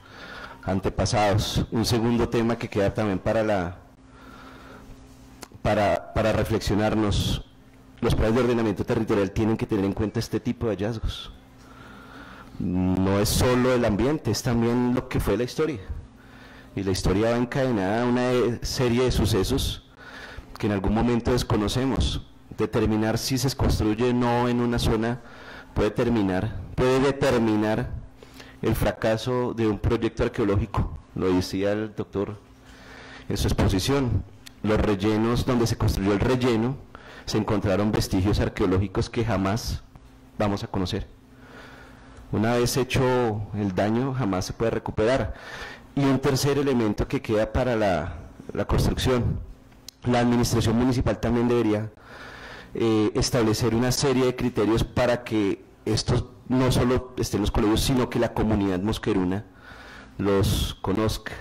antepasados. Un segundo tema que queda también para reflexionarnos: los planes de ordenamiento territorial tienen que tener en cuenta este tipo de hallazgos. No es solo el ambiente, es también lo que fue la historia, y la historia va encadenada a una serie de sucesos que en algún momento desconocemos. Determinar si se construye o no en una zona puede determinar el fracaso de un proyecto arqueológico. Lo decía el doctor en su exposición. Los rellenos donde se construyó el relleno, se encontraron vestigios arqueológicos que jamás vamos a conocer. Una vez hecho el daño, jamás se puede recuperar. Y un tercer elemento que queda para la construcción: la administración municipal también debería establecer una serie de criterios para que estos no solo estén en los colegios, sino que la comunidad mosqueruna los conozca.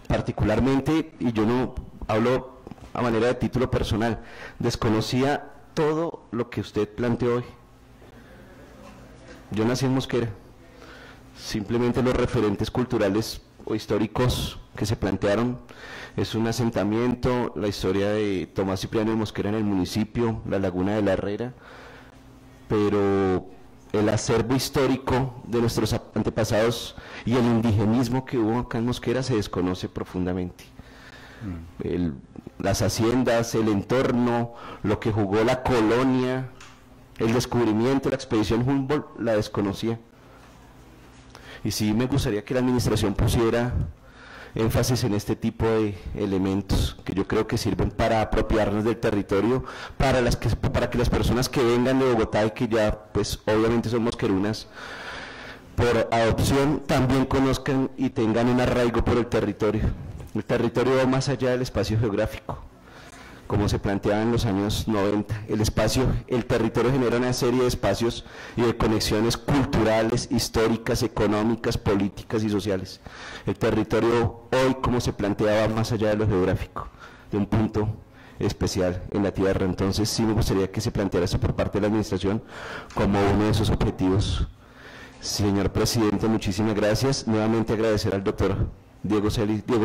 Particularmente, y yo no hablo a manera de título personal, desconocía todo lo que usted planteó hoy. Yo nací en Mosquera, simplemente los referentes culturales o históricos que se plantearon es un asentamiento, la historia de Tomás Cipriano de Mosquera en el municipio, la Laguna de la Herrera, pero el acervo histórico de nuestros antepasados y el indigenismo que hubo acá en Mosquera se desconoce profundamente. Las haciendas, el entorno, lo que jugó la colonia, el descubrimiento, la expedición Humboldt, la desconocía. Y sí me gustaría que la administración pusiera énfasis en este tipo de elementos que yo creo que sirven para apropiarnos del territorio, para que las personas que vengan de Bogotá y que ya pues obviamente son mosquerunas por adopción también conozcan y tengan un arraigo por el territorio. El territorio va más allá del espacio geográfico, como se planteaba en los años 90. El territorio genera una serie de espacios y de conexiones culturales, históricas, económicas, políticas y sociales. El territorio hoy, como se planteaba, más allá de lo geográfico, de un punto especial en la tierra. Entonces sí me gustaría que se planteara eso por parte de la administración como uno de esos objetivos. Señor presidente, muchísimas gracias. Nuevamente agradecer al doctor Diego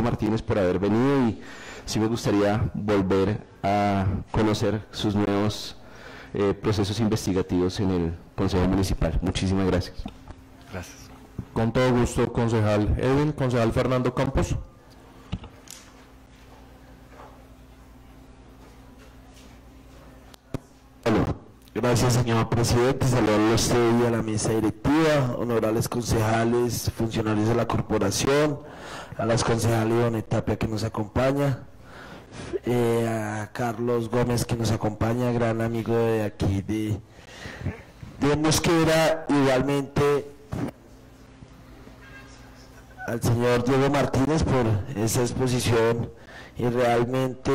Martínez por haber venido y sí me gustaría volver a conocer sus nuevos procesos investigativos en el Consejo Municipal. Muchísimas gracias. Gracias. Con todo gusto, concejal Edwin. Concejal Fernando Campos. Bueno, gracias señor presidente, saludarlo a usted y a la mesa directiva, honorables concejales, funcionarios de la corporación, a las concejales Ivonne Tapia que nos acompaña, a Carlos Gómez que nos acompaña, gran amigo de aquí de Mosquera, igualmente al señor Diego Martínez por esa exposición y realmente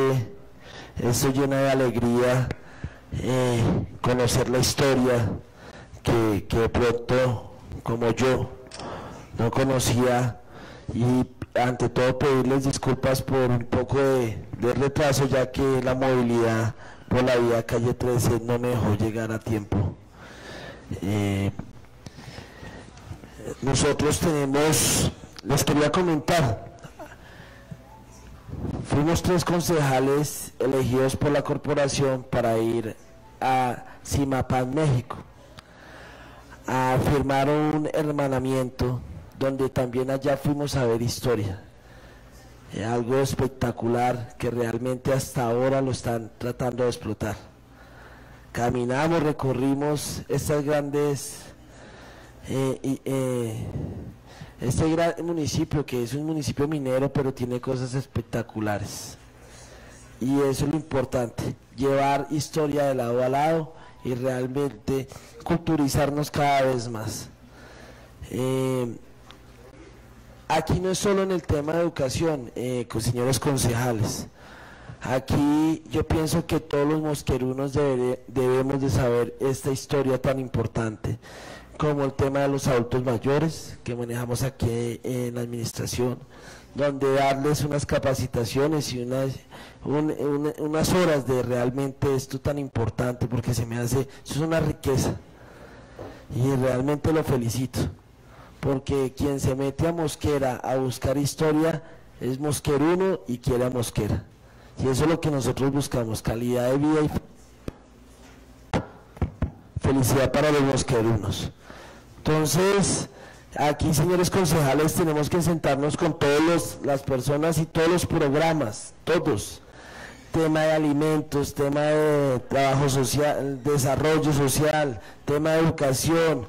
esto llena de alegría conocer la historia que de pronto como yo no conocía y ante todo pedirles disculpas por un poco de retraso ya que la movilidad por la vía calle 13 no me dejó llegar a tiempo. Nosotros les quería comentar, fuimos 3 concejales elegidos por la corporación para ir a Zimapán, México, a firmar un hermanamiento donde también allá fuimos a ver historia. Algo espectacular que realmente hasta ahora lo están tratando de explotar. Caminamos, recorrimos estas grandes, este gran municipio que es un municipio minero pero tiene cosas espectaculares. Y eso es lo importante, llevar historia de lado a lado y realmente culturizarnos cada vez más. Aquí no es solo en el tema de educación, señores concejales, aquí yo pienso que todos los mosquerunos debemos de saber esta historia tan importante, como el tema de los adultos mayores que manejamos aquí en la administración, donde darles unas capacitaciones y unas horas de realmente esto tan importante, porque se me hace, eso es una riqueza y realmente lo felicito, porque quien se mete a Mosquera a buscar historia es mosqueruno y quiere a Mosquera, y eso es lo que nosotros buscamos, calidad de vida y felicidad para los mosquerunos. Entonces, aquí, señores concejales, tenemos que sentarnos con todas las personas y todos los programas, todos, tema de alimentos, tema de trabajo social, desarrollo social, tema de educación,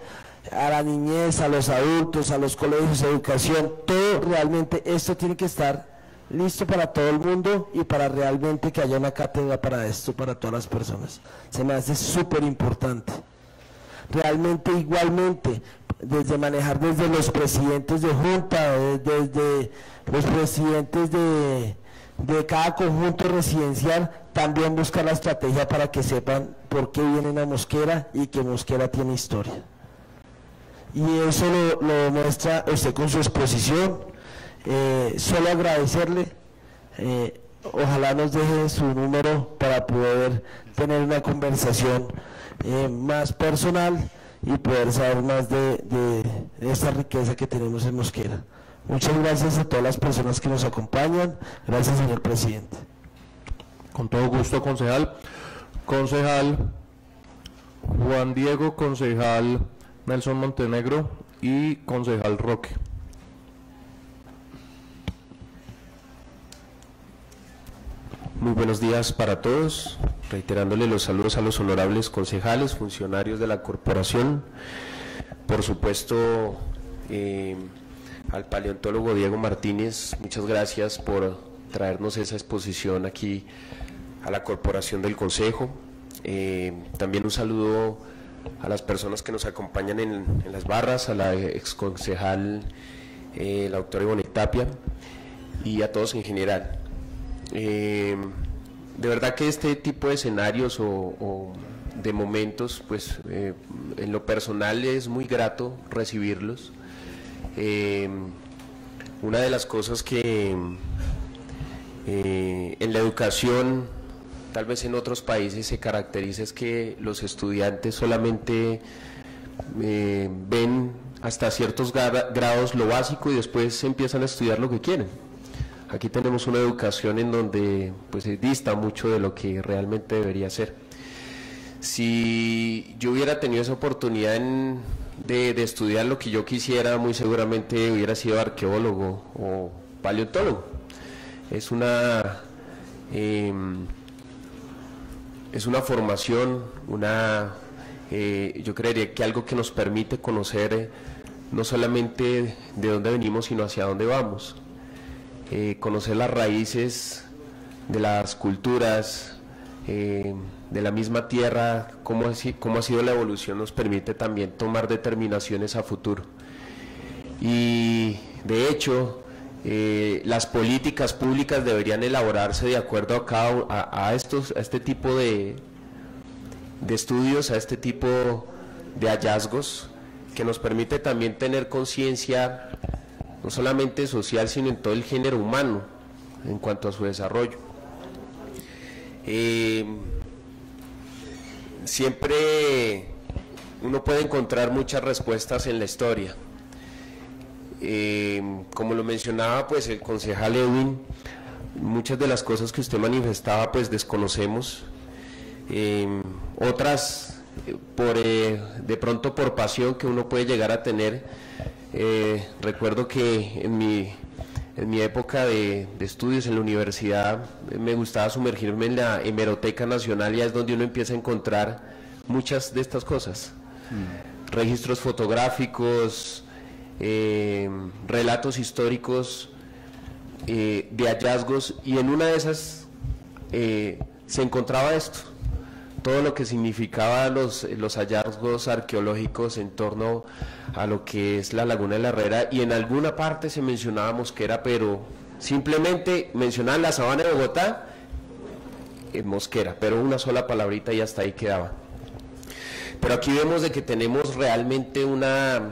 a la niñez, a los adultos, a los colegios de educación, todo realmente esto tiene que estar listo para todo el mundo y para realmente que haya una cátedra para esto, para todas las personas. Se me hace súper importante. Realmente igualmente, desde manejar desde los presidentes de junta, desde los presidentes de cada conjunto residencial, también buscar la estrategia para que sepan por qué vienen a Mosquera y que Mosquera tiene historia. Y eso lo muestra usted con su exposición. Solo agradecerle ojalá nos deje su número para poder tener una conversación más personal y poder saber más de esta riqueza que tenemos en Mosquera. Muchas gracias a todas las personas que nos acompañan. Gracias, señor presidente. Con todo gusto, concejal. Concejal Juan Diego, concejal Nelson Montenegro y concejal Roque. Muy buenos días para todos, reiterándole los saludos a los honorables concejales, funcionarios de la corporación, por supuesto al paleontólogo Diego Martínez, muchas gracias por traernos esa exposición aquí a la corporación del Consejo. También un saludo a las personas que nos acompañan en las barras, a la exconcejal la doctora Ivonne Tapia y a todos en general. De verdad que este tipo de escenarios o de momentos, pues en lo personal es muy grato recibirlos. Una de las cosas que en la educación, tal vez en otros países se caracteriza es que los estudiantes solamente ven hasta ciertos grados lo básico y después empiezan a estudiar lo que quieren. Aquí tenemos una educación en donde pues dista mucho de lo que realmente debería ser. Si yo hubiera tenido esa oportunidad de estudiar lo que yo quisiera, muy seguramente hubiera sido arqueólogo o paleontólogo. Es una formación, yo creería que algo que nos permite conocer no solamente de dónde venimos, sino hacia dónde vamos. Conocer las raíces de las culturas, de la misma tierra, cómo ha sido la evolución, nos permite también tomar determinaciones a futuro. Y de hecho, las políticas públicas deberían elaborarse de acuerdo a este tipo de estudios, a este tipo de hallazgos, que nos permite también tener conciencia no solamente social, sino en todo el género humano en cuanto a su desarrollo. Siempre uno puede encontrar muchas respuestas en la historia. Como lo mencionaba pues el concejal Edwin, muchas de las cosas que usted manifestaba pues desconocemos, otras de pronto por pasión que uno puede llegar a tener. Recuerdo que en mi época de estudios en la universidad me gustaba sumergirme en la Hemeroteca Nacional, y es donde uno empieza a encontrar muchas de estas cosas, registros fotográficos, relatos históricos de hallazgos, y en una de esas se encontraba esto, todo lo que significaba los hallazgos arqueológicos en torno a lo que es la Laguna de la Herrera, y en alguna parte se mencionaba Mosquera, pero simplemente mencionaban la sabana de Bogotá, Mosquera, pero una sola palabrita y hasta ahí quedaba. Pero aquí vemos de que tenemos realmente una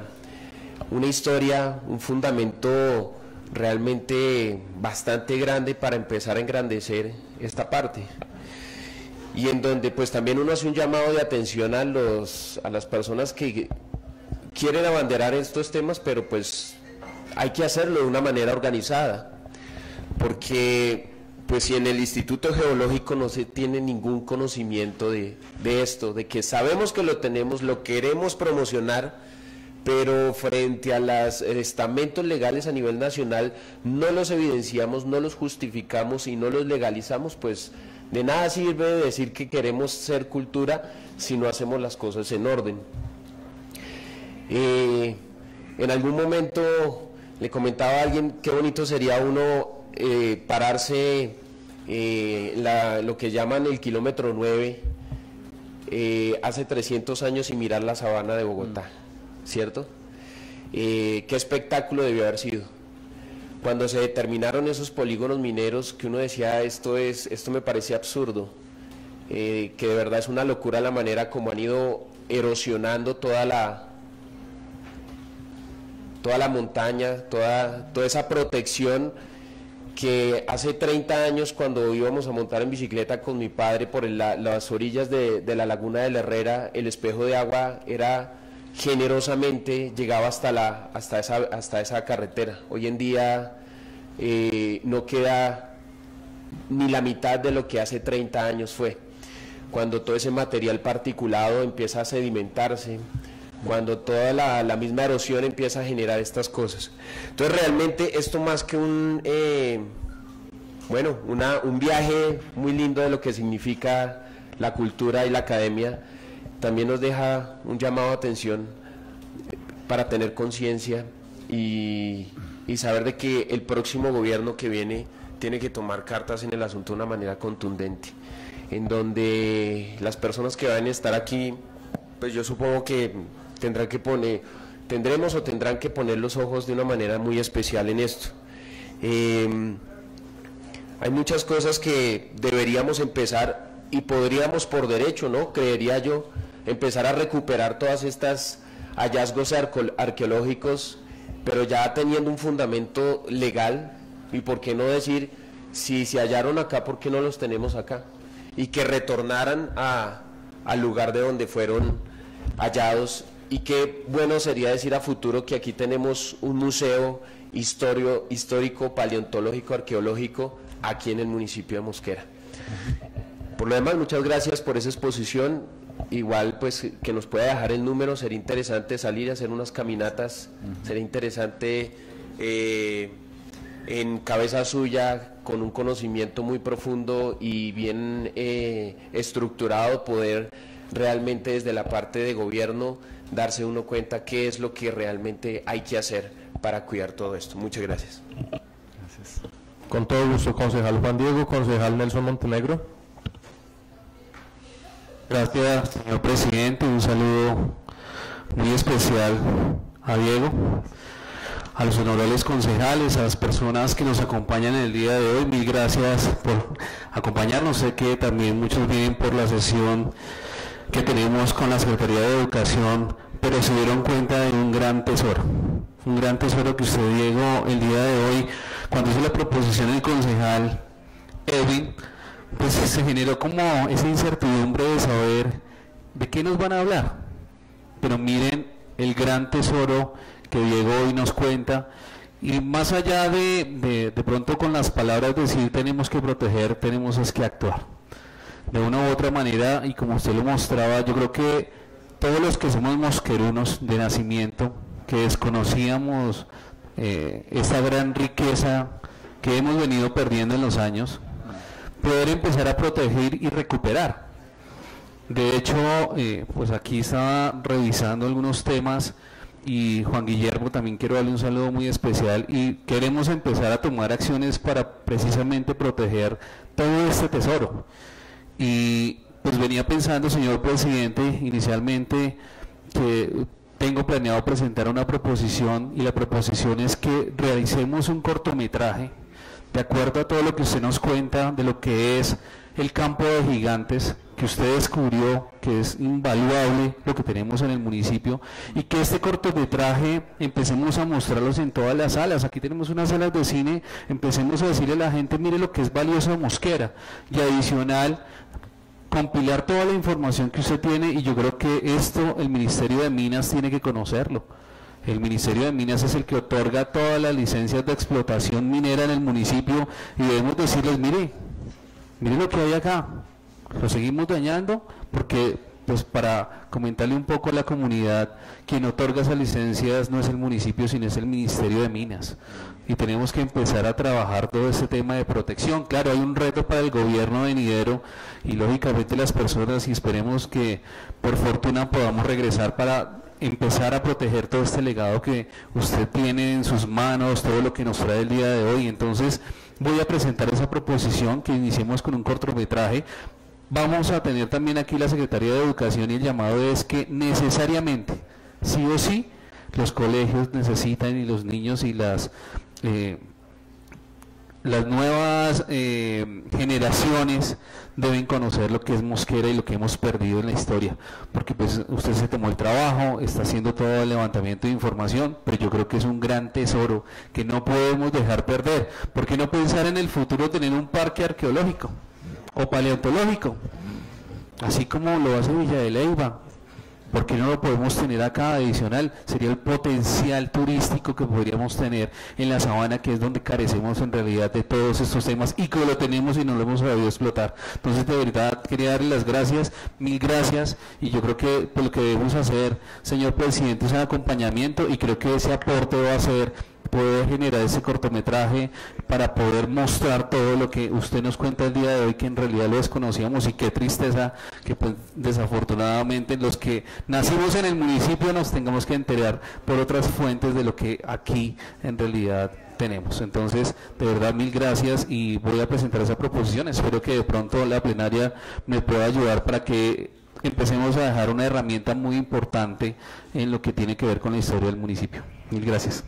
historia, un fundamento realmente bastante grande para empezar a engrandecer esta parte, y en donde pues también uno hace un llamado de atención a las personas que quieren abanderar estos temas, pero pues hay que hacerlo de una manera organizada, porque pues si en el Instituto Geológico no se tiene ningún conocimiento de esto, de que sabemos que lo tenemos, lo queremos promocionar, pero frente a los estamentos legales a nivel nacional no los evidenciamos, no los justificamos y no los legalizamos, pues de nada sirve decir que queremos ser cultura si no hacemos las cosas en orden. En algún momento le comentaba a alguien qué bonito sería uno pararse lo que llaman el kilómetro 9 hace 300 años y mirar la sabana de Bogotá, ¿cierto? Qué espectáculo debió haber sido. Cuando se determinaron esos polígonos mineros, que uno decía, esto me parece absurdo, que de verdad es una locura la manera como han ido erosionando toda la montaña, toda esa protección que hace 30 años, cuando íbamos a montar en bicicleta con mi padre por las orillas de la laguna de la Herrera, el espejo de agua era generosamente, llegaba hasta esa carretera. Hoy en día no queda ni la mitad de lo que hace 30 años fue, cuando todo ese material particulado empieza a sedimentarse, cuando toda la misma erosión empieza a generar estas cosas. Entonces realmente esto, más que un viaje muy lindo de lo que significa la cultura y la academia, también nos deja un llamado de atención para tener conciencia y saber de que el próximo gobierno que viene tiene que tomar cartas en el asunto de una manera contundente, en donde las personas que van a estar aquí, pues yo supongo que tendrán que poner los ojos de una manera muy especial en esto. Hay muchas cosas que deberíamos empezar, y podríamos por derecho, ¿no?, creería yo, empezar a recuperar todas estas hallazgos arqueológicos, pero ya teniendo un fundamento legal. Y por qué no decir, si se hallaron acá, ¿por qué no los tenemos acá? Y que retornaran al lugar de donde fueron hallados. Y qué bueno sería decir a futuro que aquí tenemos un museo histórico, paleontológico, arqueológico, aquí en el municipio de Mosquera. Por lo demás, muchas gracias por esa exposición. Igual, pues, que nos pueda dejar el número, sería interesante salir a hacer unas caminatas, sería interesante en cabeza suya, con un conocimiento muy profundo y bien estructurado, poder realmente desde la parte de gobierno darse uno cuenta qué es lo que realmente hay que hacer para cuidar todo esto. Muchas gracias. Gracias. Con todo gusto, concejal Juan Diego. Concejal Nelson Montenegro. Gracias, señor presidente. Un saludo muy especial a Diego, a los honorables concejales, a las personas que nos acompañan en el día de hoy. Mil gracias por acompañarnos. Sé que también muchos vienen por la sesión que tenemos con la Secretaría de Educación, pero se dieron cuenta de un gran tesoro que usted, Diego, el día de hoy, cuando hizo la proposición del concejal Edwin, pues se generó como esa incertidumbre de saber de qué nos van a hablar. Pero miren el gran tesoro que Diego hoy nos cuenta, y más allá de pronto con las palabras decir tenemos que proteger, tenemos es que actuar de una u otra manera. Y como usted lo mostraba, yo creo que todos los que somos mosquerunos de nacimiento, que desconocíamos esta gran riqueza que hemos venido perdiendo en los años, poder empezar a proteger y recuperar. De hecho, pues aquí estaba revisando algunos temas, y Juan Guillermo, también quiero darle un saludo muy especial, y queremos empezar a tomar acciones para precisamente proteger todo este tesoro. Y pues venía pensando, señor presidente, inicialmente que tengo planeado presentar una proposición, y la proposición es que realicemos un cortometraje de acuerdo a todo lo que usted nos cuenta de lo que es el campo de gigantes, que usted descubrió que es invaluable lo que tenemos en el municipio, y que este cortometraje empecemos a mostrarlos en todas las salas. Aquí tenemos unas salas de cine, empecemos a decirle a la gente, mire lo que es valioso de Mosquera, y adicional compilar toda la información que usted tiene. Y yo creo que esto el Ministerio de Minas tiene que conocerlo. El Ministerio de Minas es el que otorga todas las licencias de explotación minera en el municipio, y debemos decirles, mire lo que hay acá, lo seguimos dañando, porque pues para comentarle un poco a la comunidad, quien otorga esas licencias no es el municipio, sino es el Ministerio de Minas, y tenemos que empezar a trabajar todo este tema de protección. Claro, hay un reto para el gobierno venidero, y lógicamente las personas, y esperemos que por fortuna podamos regresar para empezar a proteger todo este legado que usted tiene en sus manos, todo lo que nos trae el día de hoy. Entonces voy a presentar esa proposición, que iniciemos con un cortometraje. Vamos a tener también aquí la Secretaría de Educación, y el llamado es que necesariamente, sí o sí, los colegios necesitan, y los niños y las nuevas generaciones deben conocer lo que es Mosquera y lo que hemos perdido en la historia, porque pues usted se tomó el trabajo, está haciendo todo el levantamiento de información, pero yo creo que es un gran tesoro que no podemos dejar perder. ¿Por qué no pensar en el futuro tener un parque arqueológico o paleontológico, así como lo hace Villa de Leyva? ¿Por qué no lo podemos tener acá adicional? Sería el potencial turístico que podríamos tener en la sabana, que es donde carecemos en realidad de todos estos temas y que lo tenemos y no lo hemos sabido explotar. Entonces, de verdad, quería darle las gracias, mil gracias, y yo creo que pues, lo que debemos hacer, señor presidente, es un acompañamiento, y creo que ese aporte va a ser poder generar ese cortometraje para poder mostrar todo lo que usted nos cuenta el día de hoy, que en realidad lo desconocíamos, y qué tristeza que pues desafortunadamente los que nacimos en el municipio nos tengamos que enterar por otras fuentes de lo que aquí en realidad tenemos. Entonces, de verdad, mil gracias, y voy a presentar esa proposición. Espero que de pronto la plenaria me pueda ayudar para que empecemos a dejar una herramienta muy importante en lo que tiene que ver con la historia del municipio. Mil gracias.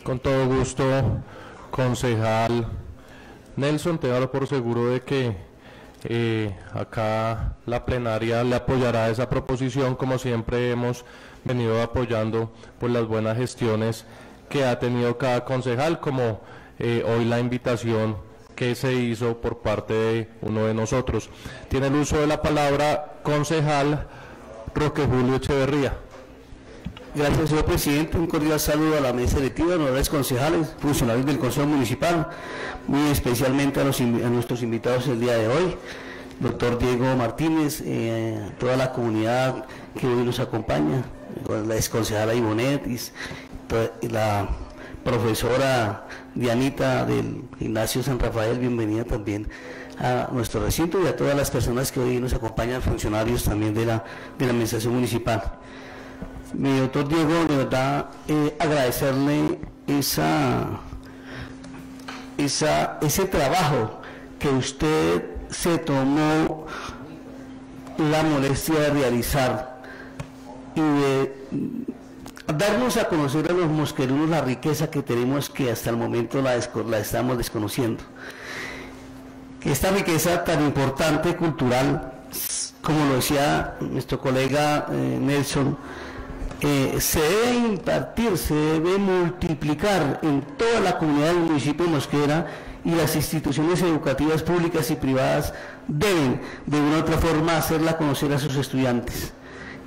Con todo gusto, concejal Nelson, téngalo por seguro de que acá la plenaria le apoyará esa proposición, como siempre hemos venido apoyando por las buenas gestiones que ha tenido cada concejal, como hoy la invitación que se hizo por parte de uno de nosotros. Tiene el uso de la palabra concejal Roque Julio Echeverría. Gracias, señor presidente. Un cordial saludo a la mesa directiva, honorables concejales, funcionarios del Consejo Municipal, muy especialmente a nuestros invitados el día de hoy, doctor Diego Martínez, toda la comunidad que hoy nos acompaña, la exconcejala Ivonet, y la profesora Dianita del Gimnasio San Rafael, bienvenida también a nuestro recinto, y a todas las personas que hoy nos acompañan, funcionarios también de la administración municipal. Mi doctor Diego, de verdad, agradecerle ese trabajo que usted se tomó la molestia de realizar y de darnos a conocer a los mosquerunos la riqueza que tenemos, que hasta el momento la estamos desconociendo. Esta riqueza tan importante, cultural, como lo decía nuestro colega Nelson, se debe impartir, se debe multiplicar en toda la comunidad del municipio de Mosquera, y las instituciones educativas públicas y privadas deben de una u otra forma hacerla conocer a sus estudiantes.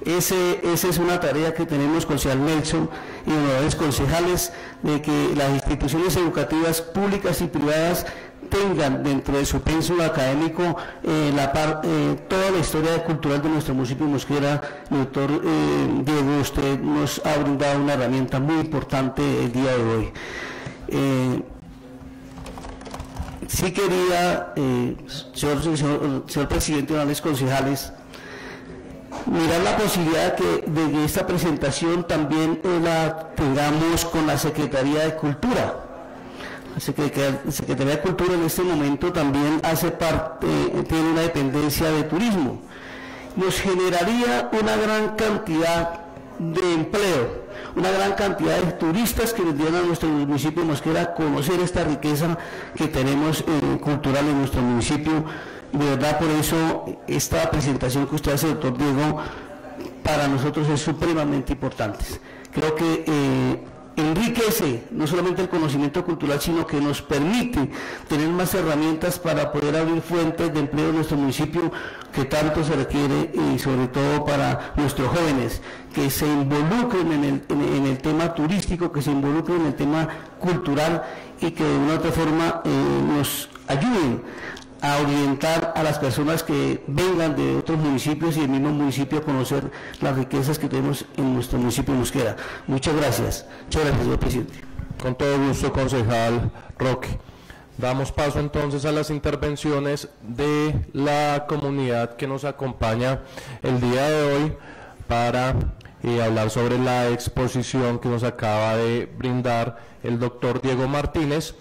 Esa es una tarea que tenemos, concejal Nelson y honorables concejales, de que las instituciones educativas públicas y privadas tengan dentro de su pénsul académico toda la historia cultural de nuestro municipio de Mosquera. Doctor Diego, usted nos ha brindado una herramienta muy importante el día de hoy. Sí quería, señor presidente, honorables concejales, mirar la posibilidad de que esta presentación también la tengamos con la Secretaría de Cultura. La Secretaría de Cultura en este momento también hace parte, tiene una dependencia de turismo. Nos generaría una gran cantidad de empleo, una gran cantidad de turistas que vendrían a nuestro municipio de Mosquera a conocer esta riqueza que tenemos cultural en nuestro municipio. De verdad, por eso esta presentación que usted hace, doctor Diego, para nosotros es supremamente importante. Creo que enriquece no solamente el conocimiento cultural, sino que nos permite tener más herramientas para poder abrir fuentes de empleo en nuestro municipio, que tanto se requiere, y sobre todo para nuestros jóvenes, que se involucren en el tema turístico, que se involucren en el tema cultural, y que de una u otra forma nos ayuden a orientar a las personas que vengan de otros municipios y del mismo municipio a conocer las riquezas que tenemos en nuestro municipio de Mosquera. Muchas gracias. Muchas gracias, señor presidente. Con todo gusto, concejal Roque. Damos paso entonces a las intervenciones de la comunidad que nos acompaña el día de hoy para hablar sobre la exposición que nos acaba de brindar el doctor Diego Martínez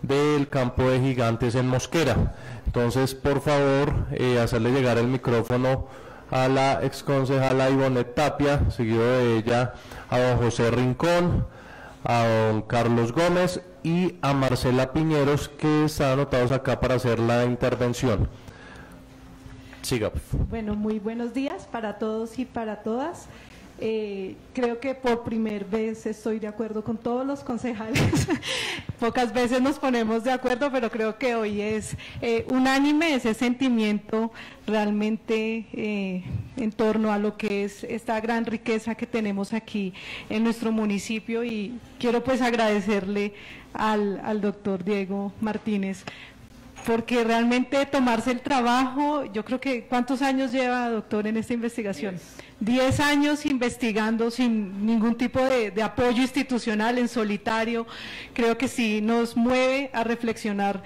del campo de gigantes en Mosquera. Entonces, por favor, hacerle llegar el micrófono a la exconcejala Ivonet Tapia, seguido de ella a don José Rincón, a don Carlos Gómez y a Marcela Piñeros, que están anotados acá para hacer la intervención. Siga. Bueno, muy buenos días para todos y para todas. Creo que por primera vez estoy de acuerdo con todos los concejales. Pocas veces nos ponemos de acuerdo, pero creo que hoy es unánime ese sentimiento realmente en torno a lo que es esta gran riqueza que tenemos aquí en nuestro municipio, y quiero pues agradecerle al doctor Diego Martínez, porque realmente tomarse el trabajo, yo creo que, ¿cuántos años lleva, doctor, en esta investigación? 10 años investigando sin ningún tipo de apoyo institucional, en solitario. Creo que sí nos mueve a reflexionar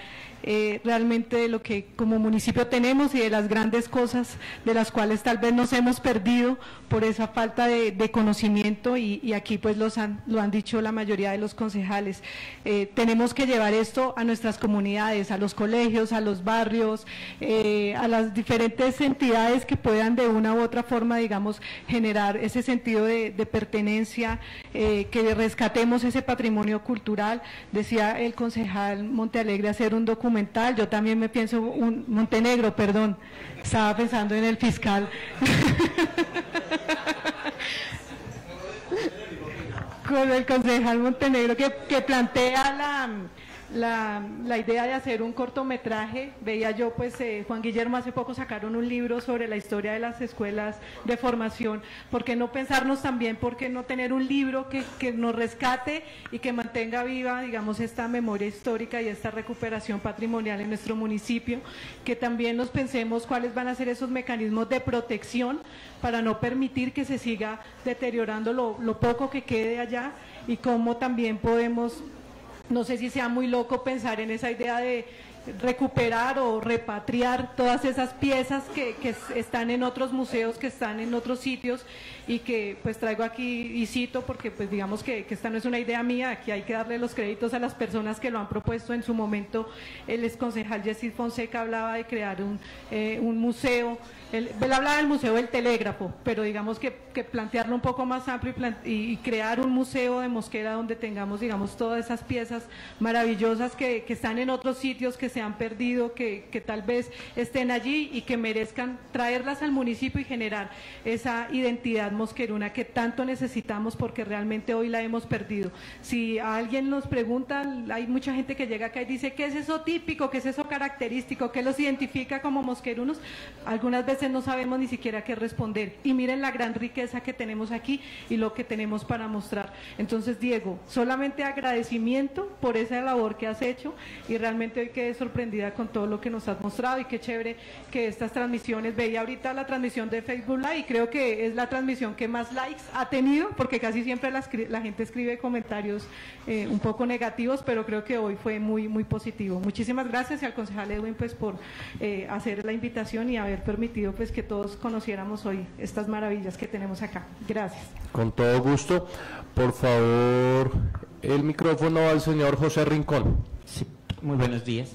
realmente de lo que como municipio tenemos y de las grandes cosas de las cuales tal vez nos hemos perdido por esa falta de conocimiento, y aquí pues lo han dicho la mayoría de los concejales. Tenemos que llevar esto a nuestras comunidades, a los colegios, a los barrios, a las diferentes entidades que puedan de una u otra forma, digamos, generar ese sentido de pertenencia, que rescatemos ese patrimonio cultural. Decía el concejal Montealegre hacer un documental, yo también me pienso, Montenegro, perdón, estaba pensando en el fiscal. Con el concejal Montenegro que plantea la idea de hacer un cortometraje. Veía yo pues Juan Guillermo hace poco sacaron un libro sobre la historia de las escuelas de formación. ¿Por qué no pensarnos también, por qué no tener un libro que nos rescate y que mantenga viva, digamos, esta memoria histórica y esta recuperación patrimonial en nuestro municipio? Que también nos pensemos cuáles van a ser esos mecanismos de protección para no permitir que se siga deteriorando lo poco que quede allá, y cómo también podemos, no sé si sea muy loco pensar en esa idea de recuperar o repatriar todas esas piezas que están en otros museos, que están en otros sitios, y que pues traigo aquí y cito porque pues digamos que esta no es una idea mía, aquí hay que darle los créditos a las personas que lo han propuesto. En su momento el exconcejal Yesid Fonseca hablaba de crear un museo. Él hablaba del Museo del Telégrafo, pero digamos que plantearlo un poco más amplio y crear un museo de Mosquera donde tengamos, digamos, todas esas piezas maravillosas que están en otros sitios, que se han perdido, que tal vez estén allí y que merezcan traerlas al municipio y generar esa identidad mosqueruna que tanto necesitamos, porque realmente hoy la hemos perdido. Si a alguien nos pregunta, hay mucha gente que llega acá y dice, ¿qué es eso típico? ¿Qué es eso característico? ¿Qué los identifica como mosquerunos? Algunas veces no sabemos ni siquiera qué responder, y miren la gran riqueza que tenemos aquí y lo que tenemos para mostrar. Entonces, Diego, solamente agradecimiento por esa labor que has hecho, y realmente hoy quedé sorprendida con todo lo que nos has mostrado, y qué chévere que estas transmisiones, veía ahorita la transmisión de Facebook Live y creo que es la transmisión que más likes ha tenido, porque casi siempre la gente escribe comentarios un poco negativos, pero creo que hoy fue muy, muy positivo. Muchísimas gracias, y al concejal Edwin pues por hacer la invitación y haber permitido pues que todos conociéramos hoy estas maravillas que tenemos acá. Gracias. Con todo gusto. Por favor, el micrófono al señor José Rincón. Sí, muy buenos días.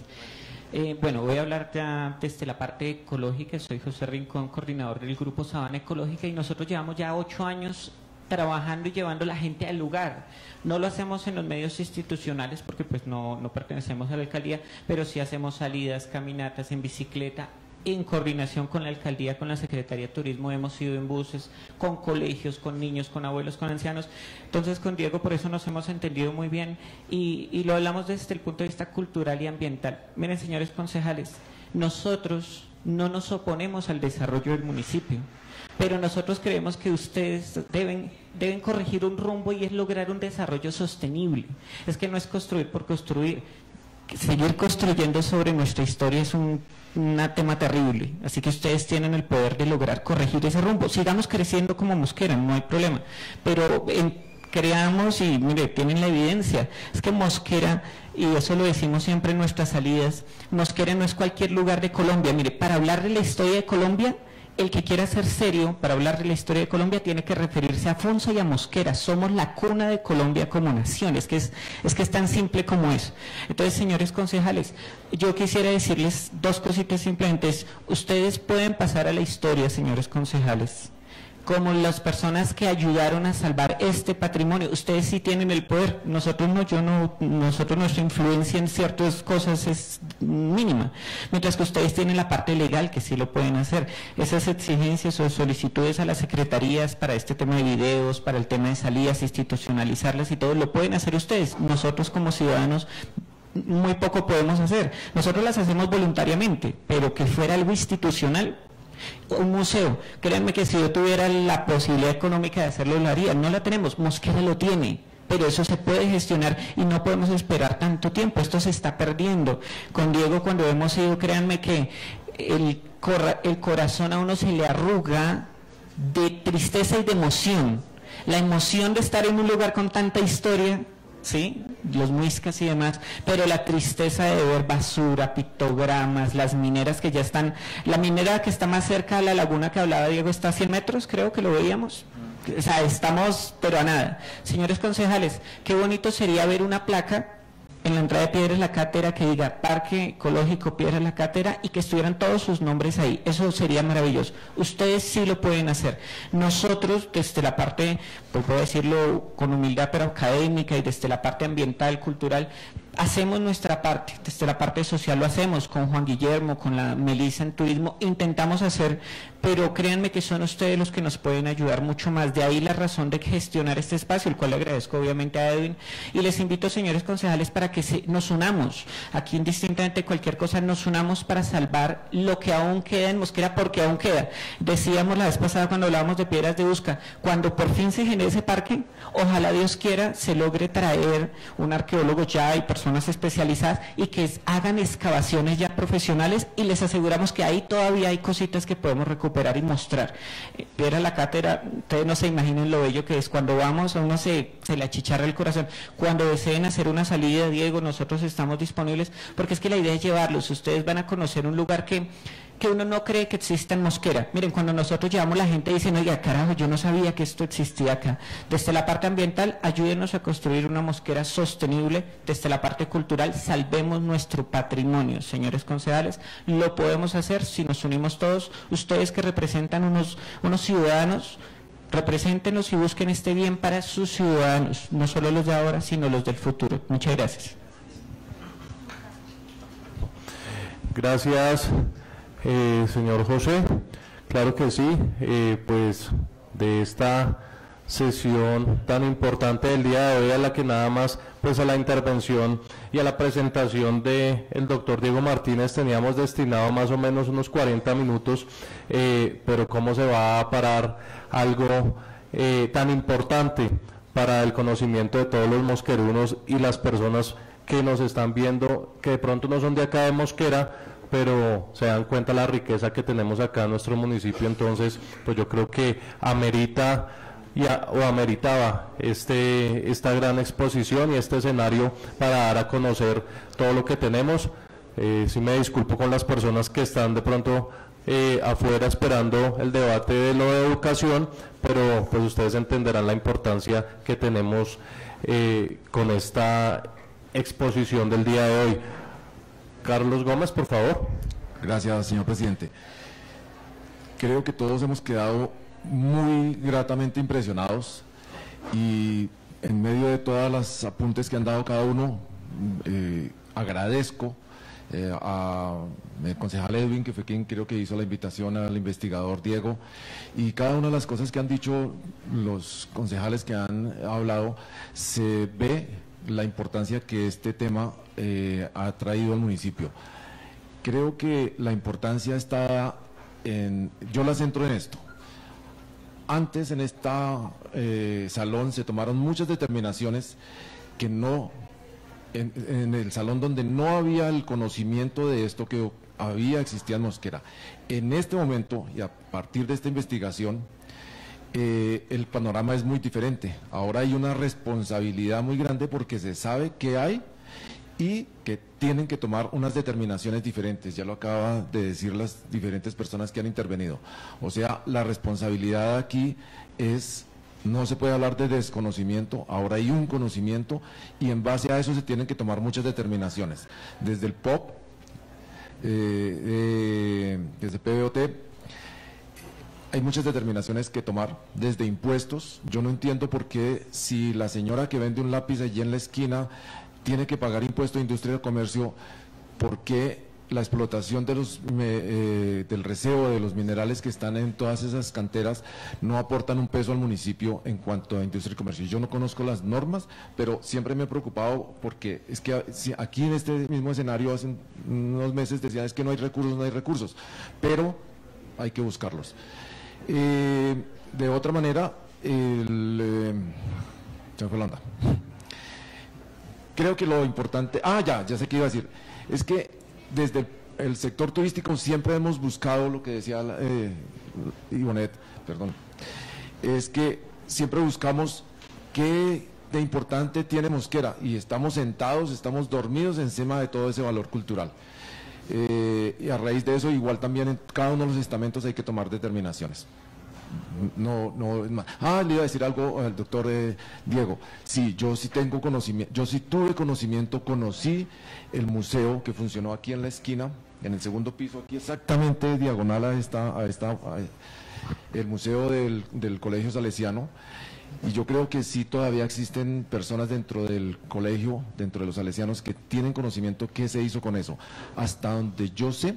Bueno, voy a hablar ya desde la parte ecológica. Soy José Rincón, coordinador del Grupo Sabana Ecológica, y nosotros llevamos ya 8 años trabajando y llevando a la gente al lugar. No lo hacemos en los medios institucionales porque pues no pertenecemos a la alcaldía, pero sí hacemos salidas, caminatas en bicicleta, en coordinación con la alcaldía, con la Secretaría de Turismo. Hemos ido en buses, con colegios, con niños, con abuelos, con ancianos. Entonces con Diego por eso nos hemos entendido muy bien, y lo hablamos desde el punto de vista cultural y ambiental. Miren, señores concejales, nosotros no nos oponemos al desarrollo del municipio, pero nosotros creemos que ustedes deben corregir un rumbo, y es lograr un desarrollo sostenible. Es que no es construir por construir. Seguir construyendo sobre nuestra historia es un tema terrible, así que ustedes tienen el poder de lograr corregir ese rumbo. Sigamos creciendo como Mosquera, no hay problema, pero creamos, y mire, tienen la evidencia, es que Mosquera, y eso lo decimos siempre en nuestras salidas, Mosquera no es cualquier lugar de Colombia. Mire, para hablar de la historia de Colombia, el que quiera ser serio para hablar de la historia de Colombia tiene que referirse a Afonso y a Mosquera. Somos la cuna de Colombia como nación, es que es tan simple como eso. Entonces, señores concejales, yo quisiera decirles dos cositas simplemente. Ustedes pueden pasar a la historia, señores concejales, como las personas que ayudaron a salvar este patrimonio. Ustedes sí tienen el poder, nosotros no, nosotros nuestra influencia en ciertas cosas es mínima, mientras que ustedes tienen la parte legal que sí lo pueden hacer. Esas exigencias o solicitudes a las secretarías para este tema de videos, para el tema de salidas, institucionalizarlas y todo, lo pueden hacer ustedes. Nosotros como ciudadanos muy poco podemos hacer. Nosotros las hacemos voluntariamente, pero que fuera algo institucional. Un museo, créanme que si yo tuviera la posibilidad económica de hacerlo, lo haría. No la tenemos, Mosquera lo tiene, pero eso se puede gestionar y no podemos esperar tanto tiempo. Esto se está perdiendo. Con Diego, cuando hemos ido, créanme que el corazón a uno se le arruga de tristeza y de emoción. La emoción de estar en un lugar con tanta historia, ¿sí? Los muiscas y demás, pero la tristeza de ver basura, pictogramas, las mineras que ya están, la minera que está más cerca de la laguna que hablaba Diego está a 100 metros, creo que lo veíamos, o sea, estamos pero a nada. Señores concejales, qué bonito sería ver una placa en la entrada de Piedras La Cátedra que diga Parque Ecológico Piedras La Cátedra y que estuvieran todos sus nombres ahí. Eso sería maravilloso. Ustedes sí lo pueden hacer. Nosotros, desde la parte, pues puedo decirlo con humildad pero académica, y desde la parte ambiental, cultural, hacemos nuestra parte. Desde la parte social lo hacemos con Juan Guillermo, con la Melissa en turismo, intentamos hacer, pero créanme que son ustedes los que nos pueden ayudar mucho más. De ahí la razón de gestionar este espacio, el cual le agradezco obviamente a Edwin, y les invito, señores concejales, para que nos unamos. Aquí indistintamente cualquier cosa, nos unamos para salvar lo que aún queda en Mosquera, porque aún queda. Decíamos la vez pasada cuando hablábamos de Piedras de Busca, cuando por fin se genere ese parque, ojalá Dios quiera se logre traer un arqueólogo ya y personas especializadas y que hagan excavaciones ya profesionales, y les aseguramos que ahí todavía hay cositas que podemos recuperar y mostrar. Piedra La Cátedra, ustedes no se imaginen lo bello que es. Cuando vamos a uno se le achicharra el corazón. Cuando deseen hacer una salida, Diego, nosotros estamos disponibles, porque es que la idea es llevarlos. Ustedes van a conocer un lugar que uno no cree que exista en Mosquera. Miren, cuando nosotros llevamos, la gente dice, oiga, carajo, yo no sabía que esto existía acá. Desde la parte ambiental, ayúdenos a construir una Mosquera sostenible. Desde la parte cultural, salvemos nuestro patrimonio. Señores concejales, lo podemos hacer si nos unimos todos. Ustedes que representan unos ciudadanos, represéntenos y busquen este bien para sus ciudadanos, no solo los de ahora, sino los del futuro. Muchas gracias. Gracias, señor José. Claro que sí, pues de esta sesión tan importante del día de hoy, a la que nada más, pues a la intervención y a la presentación del doctor Diego Martínez teníamos destinado más o menos unos 40 minutos, pero cómo se va a parar algo tan importante para el conocimiento de todos los mosquerunos y las personas que nos están viendo, que de pronto no son de acá de Mosquera, pero se dan cuenta la riqueza que tenemos acá en nuestro municipio. Entonces, pues yo creo que amerita o ameritaba esta gran exposición y este escenario para dar a conocer todo lo que tenemos. Sí me disculpo con las personas que están de pronto afuera esperando el debate de lo de educación, pero pues ustedes entenderán la importancia que tenemos con esta exposición del día de hoy. Carlos Gómez, por favor. Gracias, señor presidente. Creo que todos hemos quedado muy gratamente impresionados, y en medio de todas las apuntes que han dado cada uno, agradezco al concejal Edwin, que fue quien creo que hizo la invitación, al investigador Diego, y cada una de las cosas que han dicho los concejales que han hablado, se ve la importancia que este tema ha traído al municipio. Creo que la importancia está yo la centro en esto. Antes en este salón se tomaron muchas determinaciones que no, en el salón donde no había el conocimiento de esto que existía en Mosquera. En este momento, y a partir de esta investigación, el panorama es muy diferente. Ahora hay una responsabilidad muy grande porque se sabe qué hay y que tienen que tomar unas determinaciones diferentes. Ya lo acaban de decir las diferentes personas que han intervenido. O sea, la responsabilidad aquí es, no se puede hablar de desconocimiento, ahora hay un conocimiento, y en base a eso se tienen que tomar muchas determinaciones. Desde el POP, desde PBOT, hay muchas determinaciones que tomar, desde impuestos. Yo no entiendo por qué si la señora que vende un lápiz allí en la esquina tiene que pagar impuesto a industria y comercio, ¿por qué la explotación de del recebo de los minerales que están en todas esas canteras no aportan un peso al municipio en cuanto a industria y comercio? Yo no conozco las normas, pero siempre me he preocupado porque es que aquí en este mismo escenario hace unos meses decían es que no hay recursos, pero hay que buscarlos. De otra manera, se me fue la onda. Creo que lo importante, ya sé qué iba a decir, es que desde el sector turístico siempre hemos buscado lo que decía Ivonette, perdón, es que siempre buscamos qué de importante tiene Mosquera y estamos sentados, estamos dormidos encima de todo ese valor cultural. Y a raíz de eso, igual también en cada uno de los estamentos hay que tomar determinaciones. No es más. Le iba a decir algo al doctor Diego. Sí, yo sí tengo conocimiento, yo sí tuve conocimiento, conocí el museo que funcionó aquí en la esquina, en el segundo piso, aquí exactamente diagonal a el museo del Colegio Salesiano, y yo creo que sí todavía existen personas dentro del colegio, dentro de los salesianos, que tienen conocimiento qué se hizo con eso. Hasta donde yo sé,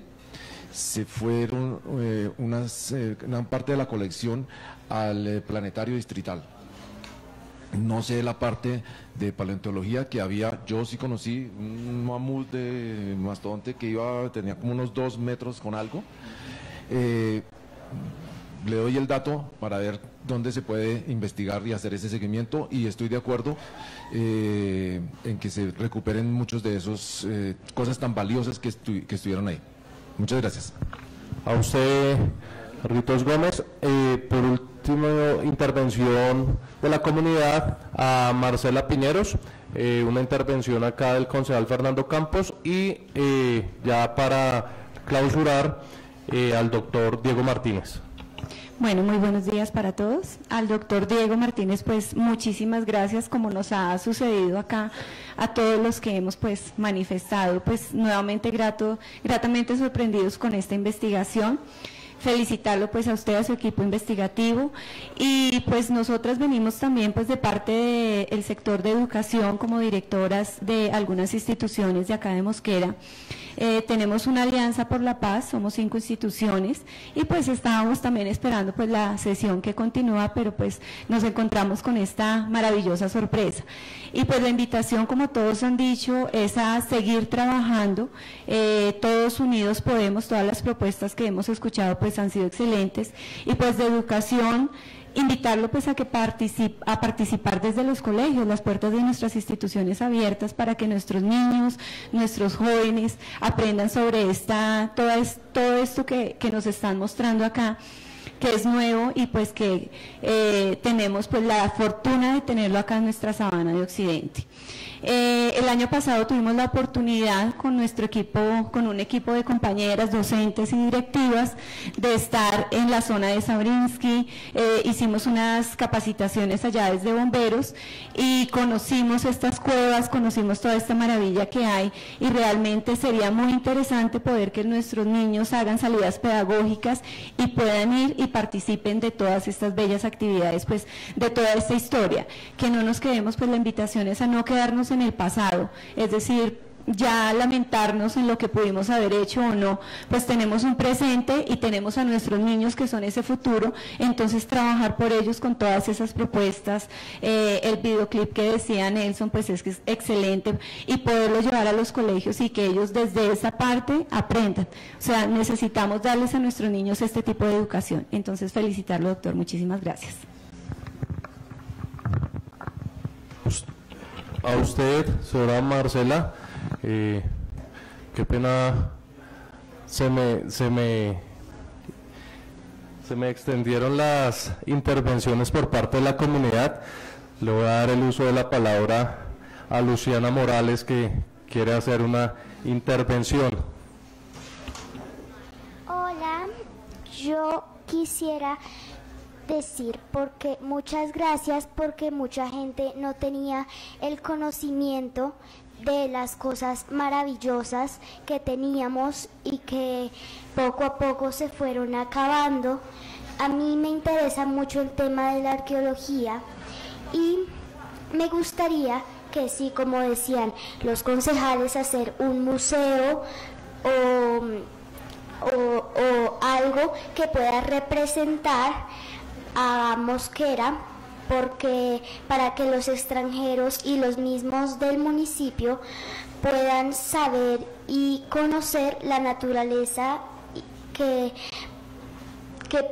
se fueron una parte de la colección al planetario distrital. No sé la parte de paleontología que había, yo sí conocí un mamut de mastodonte que tenía como unos 2 metros con algo. Le doy el dato para ver dónde se puede investigar y hacer ese seguimiento, y estoy de acuerdo en que se recuperen muchos de esos cosas tan valiosas que estuvieron ahí. Muchas gracias. A usted, Ritos Gómez. Por último, intervención de la comunidad, a Marcela Piñeros, una intervención acá del concejal Fernando Campos, y ya para clausurar, al doctor Diego Martínez. Bueno, muy buenos días para todos. Al doctor Diego Martínez, pues muchísimas gracias, como nos ha sucedido acá a todos los que hemos pues manifestado, pues nuevamente gratamente sorprendidos con esta investigación. Felicitarlo pues a usted, a su equipo investigativo, y pues nosotras venimos también pues de parte del sector de educación como directoras de algunas instituciones de acá de Mosquera. Tenemos una alianza por la paz, somos 5 instituciones, y pues estábamos también esperando pues la sesión que continúa, pero pues nos encontramos con esta maravillosa sorpresa. Y pues la invitación, como todos han dicho, es a seguir trabajando, todos unidos podemos, todas las propuestas que hemos escuchado pues han sido excelentes, y pues de educación, invitarlo pues a participar desde los colegios, las puertas de nuestras instituciones abiertas para que nuestros niños, nuestros jóvenes aprendan sobre todo esto que nos están mostrando acá, que es nuevo, y pues que tenemos pues la fortuna de tenerlo acá en nuestra sabana de Occidente. El año pasado tuvimos la oportunidad con nuestro equipo, con un equipo de compañeras, docentes y directivas, de estar en la zona de Sabrinsky. Hicimos unas capacitaciones allá desde bomberos y conocimos estas cuevas, conocimos toda esta maravilla que hay, y realmente sería muy interesante poder que nuestros niños hagan salidas pedagógicas y puedan ir y participen de todas estas bellas actividades, pues de toda esta historia. Que no nos quedemos, pues la invitación es a no quedarnos en el pasado, es decir, ya lamentarnos en lo que pudimos haber hecho o no, pues tenemos un presente y tenemos a nuestros niños que son ese futuro, entonces trabajar por ellos con todas esas propuestas. El videoclip que decía Nelson pues es que es excelente, y poderlo llevar a los colegios y que ellos desde esa parte aprendan. O sea, necesitamos darles a nuestros niños este tipo de educación. Entonces felicitarlo, doctor, muchísimas gracias. A usted, señora Marcela, qué pena, se me extendieron las intervenciones por parte de la comunidad. Le voy a dar el uso de la palabra a Luciana Morales, que quiere hacer una intervención. Hola, yo quisiera decir muchas gracias, porque mucha gente no tenía el conocimiento de las cosas maravillosas que teníamos y que poco a poco se fueron acabando. A mí me interesa mucho el tema de la arqueología y me gustaría que sí, como decían los concejales, hacer un museo o algo que pueda representar a Mosquera, porque para que los extranjeros y los mismos del municipio puedan saber y conocer la naturaleza que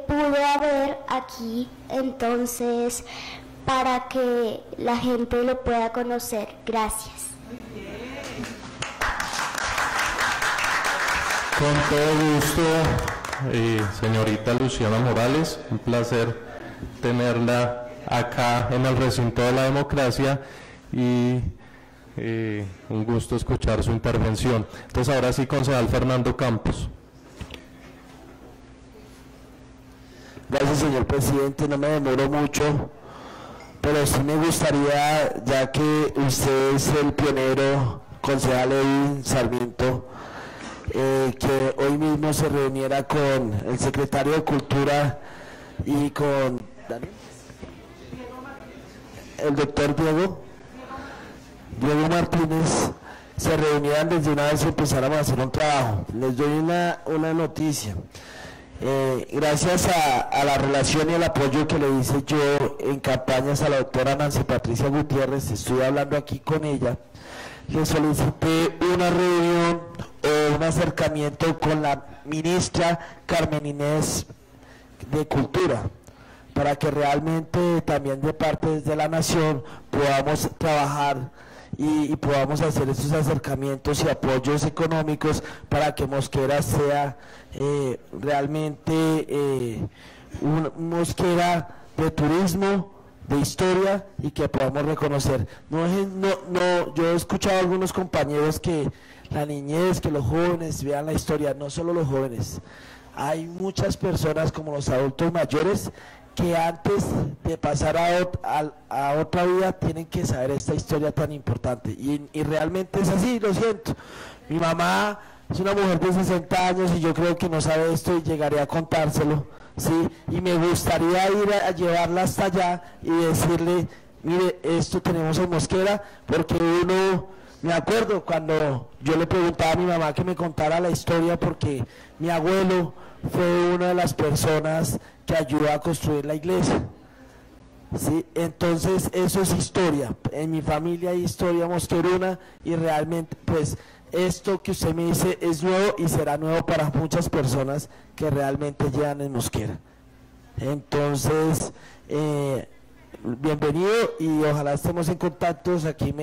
pudo haber aquí, entonces para que la gente lo pueda conocer. Gracias. Con todo gusto, señorita Luciana Morales, un placer tenerla acá en el recinto de la democracia y un gusto escuchar su intervención. Entonces ahora sí, concejal Fernando Campos. Gracias, señor presidente, no me demoro mucho, pero sí me gustaría, ya que usted es el pionero, concejal Edwin Sarmiento, que hoy mismo se reuniera con el secretario de Cultura y con el doctor Diego Martínez, se reunieran desde una vez y empezáramos a hacer un trabajo. Les doy una noticia. Gracias a la relación y el apoyo que le hice yo en campañas a la doctora Nancy Patricia Gutiérrez, estuve hablando aquí con ella, le solicité una reunión o un acercamiento con la ministra Carmen Inés de Cultura, para que realmente también de parte de la Nación podamos trabajar y podamos hacer estos acercamientos y apoyos económicos para que Mosquera sea realmente un Mosquera de turismo, de historia, y que podamos reconocer. Yo he escuchado a algunos compañeros que la niñez, que los jóvenes vean la historia, no solo los jóvenes, hay muchas personas como los adultos mayores que antes de pasar a otra vida tienen que saber esta historia tan importante, y realmente es así, lo siento. Mi mamá es una mujer de 60 años y yo creo que no sabe esto y llegaré a contárselo, ¿sí? Y me gustaría ir a llevarla hasta allá y decirle, mire, esto tenemos en Mosquera, porque me acuerdo cuando yo le preguntaba a mi mamá que me contara la historia, porque mi abuelo fue una de las personas que ayudó a construir la iglesia, ¿sí? Entonces eso es historia. En mi familia hay historia mosqueruna, y realmente pues esto que usted me dice es nuevo y será nuevo para muchas personas que realmente llegan en Mosquera. Entonces bienvenido, y ojalá estemos en contactos. Aquí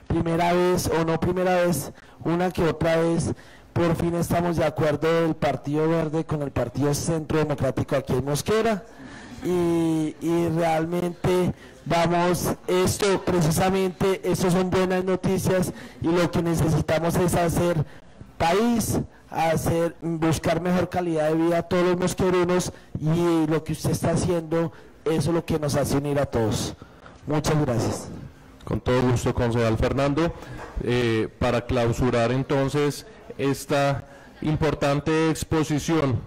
primera vez, o no primera vez, una que otra vez, por fin estamos de acuerdo el Partido Verde con el Partido Centro Democrático aquí en Mosquera, y realmente vamos, precisamente, esto son buenas noticias, y lo que necesitamos es hacer país, buscar mejor calidad de vida a todos los mosquerunos, y lo que usted está haciendo, eso es lo que nos hace unir a todos. Muchas gracias. Con todo gusto, concejal Fernando. Para clausurar entonces esta importante exposición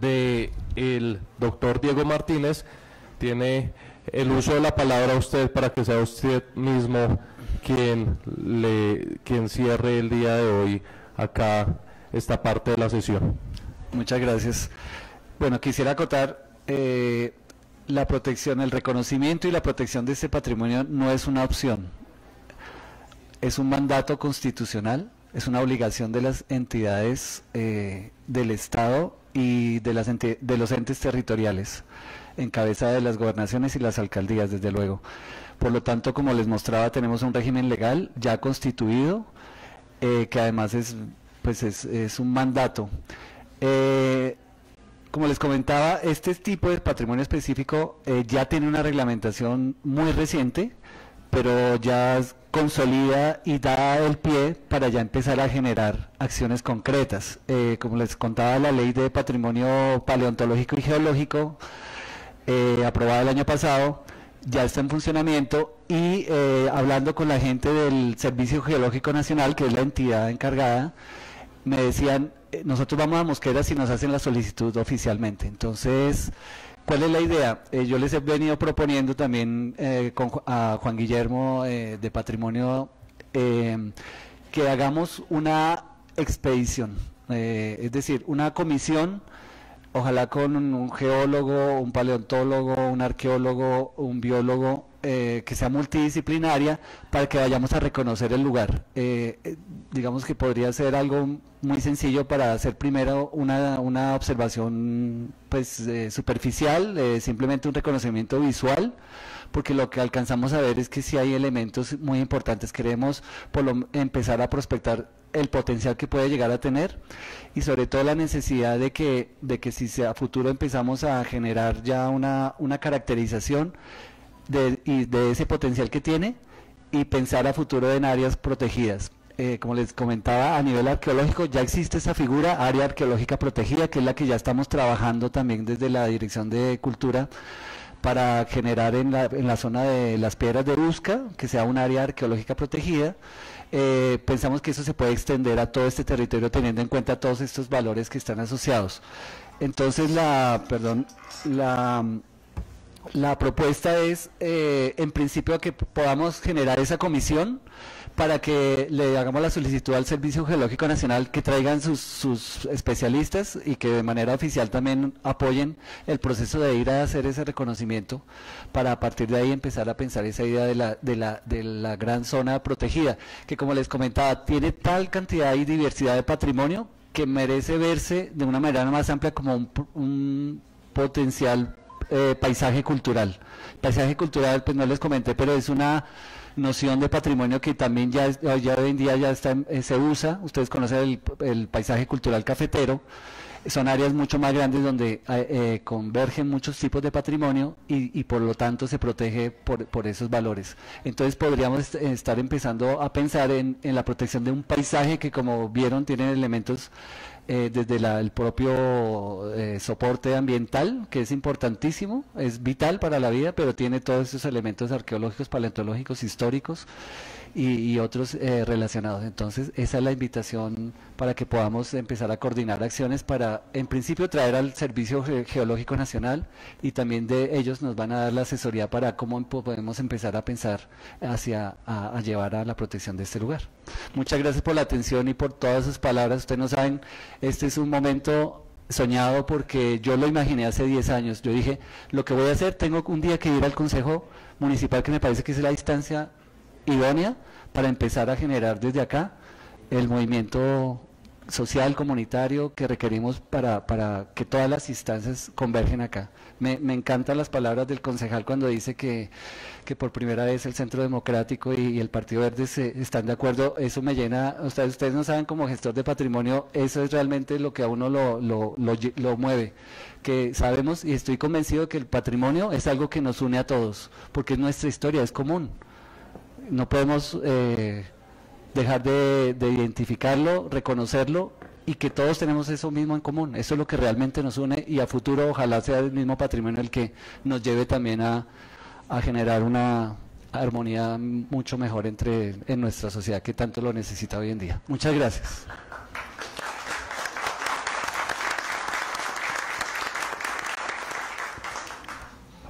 de el doctor Diego Martínez, tiene el uso de la palabra usted para que sea usted mismo quien cierre el día de hoy acá esta parte de la sesión. Muchas gracias. Bueno, quisiera acotar la protección, el reconocimiento y la protección de este patrimonio no es una opción, es un mandato constitucional, es una obligación de las entidades del Estado y de los entes territoriales, en cabeza de las gobernaciones y las alcaldías, desde luego. Por lo tanto, como les mostraba, tenemos un régimen legal ya constituido, que además es un mandato. Como les comentaba, este tipo de patrimonio específico ya tiene una reglamentación muy reciente, pero ya consolida y da el pie para ya empezar a generar acciones concretas. Como les contaba, la Ley de Patrimonio Paleontológico y Geológico, aprobada el año pasado, ya está en funcionamiento, y hablando con la gente del Servicio Geológico Nacional, que es la entidad encargada, me decían, nosotros vamos a Mosquera si nos hacen la solicitud oficialmente. Entonces, ¿cuál es la idea? Yo les he venido proponiendo también a Juan Guillermo de Patrimonio que hagamos una expedición, es decir, una comisión, ojalá con un geólogo, un paleontólogo, un arqueólogo, un biólogo, que sea multidisciplinaria para que vayamos a reconocer el lugar. Digamos que podría ser algo muy sencillo para hacer primero una observación pues superficial, simplemente un reconocimiento visual, porque lo que alcanzamos a ver es que sí hay elementos muy importantes. Queremos empezar a prospectar el potencial que puede llegar a tener y sobre todo la necesidad de que si a futuro empezamos a generar ya una caracterización de ese potencial que tiene y pensar a futuro en áreas protegidas. Como les comentaba, a nivel arqueológico ya existe esa figura, área arqueológica protegida, que es la que ya estamos trabajando también desde la Dirección de Cultura para generar en la zona de las Piedras de Usca, que sea un área arqueológica protegida. Pensamos que eso se puede extender a todo este territorio teniendo en cuenta todos estos valores que están asociados. Entonces la propuesta es, en principio, que podamos generar esa comisión para que le hagamos la solicitud al Servicio Geológico Nacional que traigan sus especialistas y que de manera oficial también apoyen el proceso de ir a hacer ese reconocimiento para a partir de ahí empezar a pensar esa idea de la gran zona protegida, que como les comentaba, tiene tal cantidad y diversidad de patrimonio que merece verse de una manera más amplia como un potencial paisaje cultural. Paisaje cultural, pues no les comenté, pero es una noción de patrimonio que también ya hoy en día ya se usa. Ustedes conocen el paisaje cultural cafetero. Son áreas mucho más grandes donde convergen muchos tipos de patrimonio y por lo tanto se protege por esos valores. Entonces podríamos estar empezando a pensar en la protección de un paisaje que, como vieron, tiene elementos desde el propio soporte ambiental, que es importantísimo, es vital para la vida, pero tiene todos esos elementos arqueológicos, paleontológicos, históricos y otros relacionados. Entonces esa es la invitación para que podamos empezar a coordinar acciones para, en principio, traer al Servicio Geológico Nacional, y también de ellos nos van a dar la asesoría para cómo podemos empezar a pensar a llevar a la protección de este lugar. Muchas gracias por la atención y por todas sus palabras. Ustedes no saben, este es un momento soñado porque yo lo imaginé hace 10 años. Yo dije, lo que voy a hacer, tengo un día que ir al Consejo Municipal, que me parece que es la instancia idónea para empezar a generar desde acá el movimiento social, comunitario que requerimos para que todas las instancias convergen acá. Me encantan las palabras del concejal cuando dice que por primera vez el Centro Democrático y el Partido Verde están de acuerdo. Eso me llena. Ustedes no saben, como gestor de patrimonio, eso es realmente lo que a uno lo mueve, que sabemos, y estoy convencido que el patrimonio es algo que nos une a todos, porque es nuestra historia, es común. No podemos dejar de identificarlo, reconocerlo, y que todos tenemos eso mismo en común. Eso es lo que realmente nos une, y a futuro ojalá sea el mismo patrimonio el que nos lleve también a generar una armonía mucho mejor en nuestra sociedad, que tanto lo necesita hoy en día. Muchas gracias.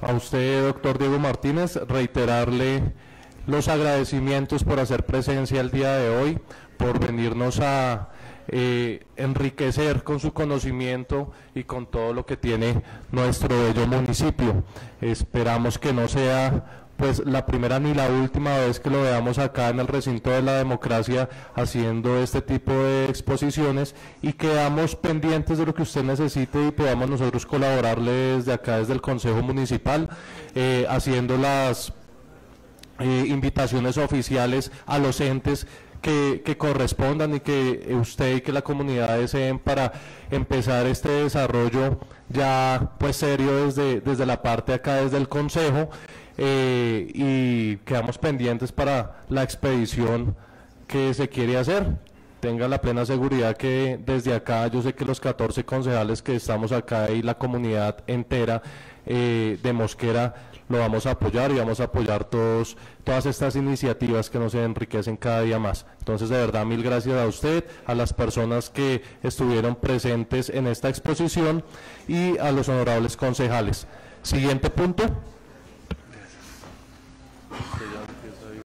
A usted, doctor Diego Martínez, reiterarle los agradecimientos por hacer presencia el día de hoy, por venirnos a enriquecer con su conocimiento y con todo lo que tiene nuestro bello municipio. Esperamos que no sea pues la primera ni la última vez que lo veamos acá en el recinto de la democracia haciendo este tipo de exposiciones, y quedamos pendientes de lo que usted necesite y podamos nosotros colaborarle desde acá, desde el Consejo Municipal, haciendo las invitaciones oficiales a los entes que correspondan y que usted y que la comunidad deseen para empezar este desarrollo ya pues serio desde la parte acá, desde el Consejo, y quedamos pendientes para la expedición que se quiere hacer. Tenga la plena seguridad que desde acá, yo sé que los 14 concejales que estamos acá y la comunidad entera de Mosquera lo vamos a apoyar y vamos a apoyar todas estas iniciativas que nos enriquecen cada día más. Entonces, de verdad, mil gracias a usted, a las personas que estuvieron presentes en esta exposición y a los honorables concejales. Siguiente punto.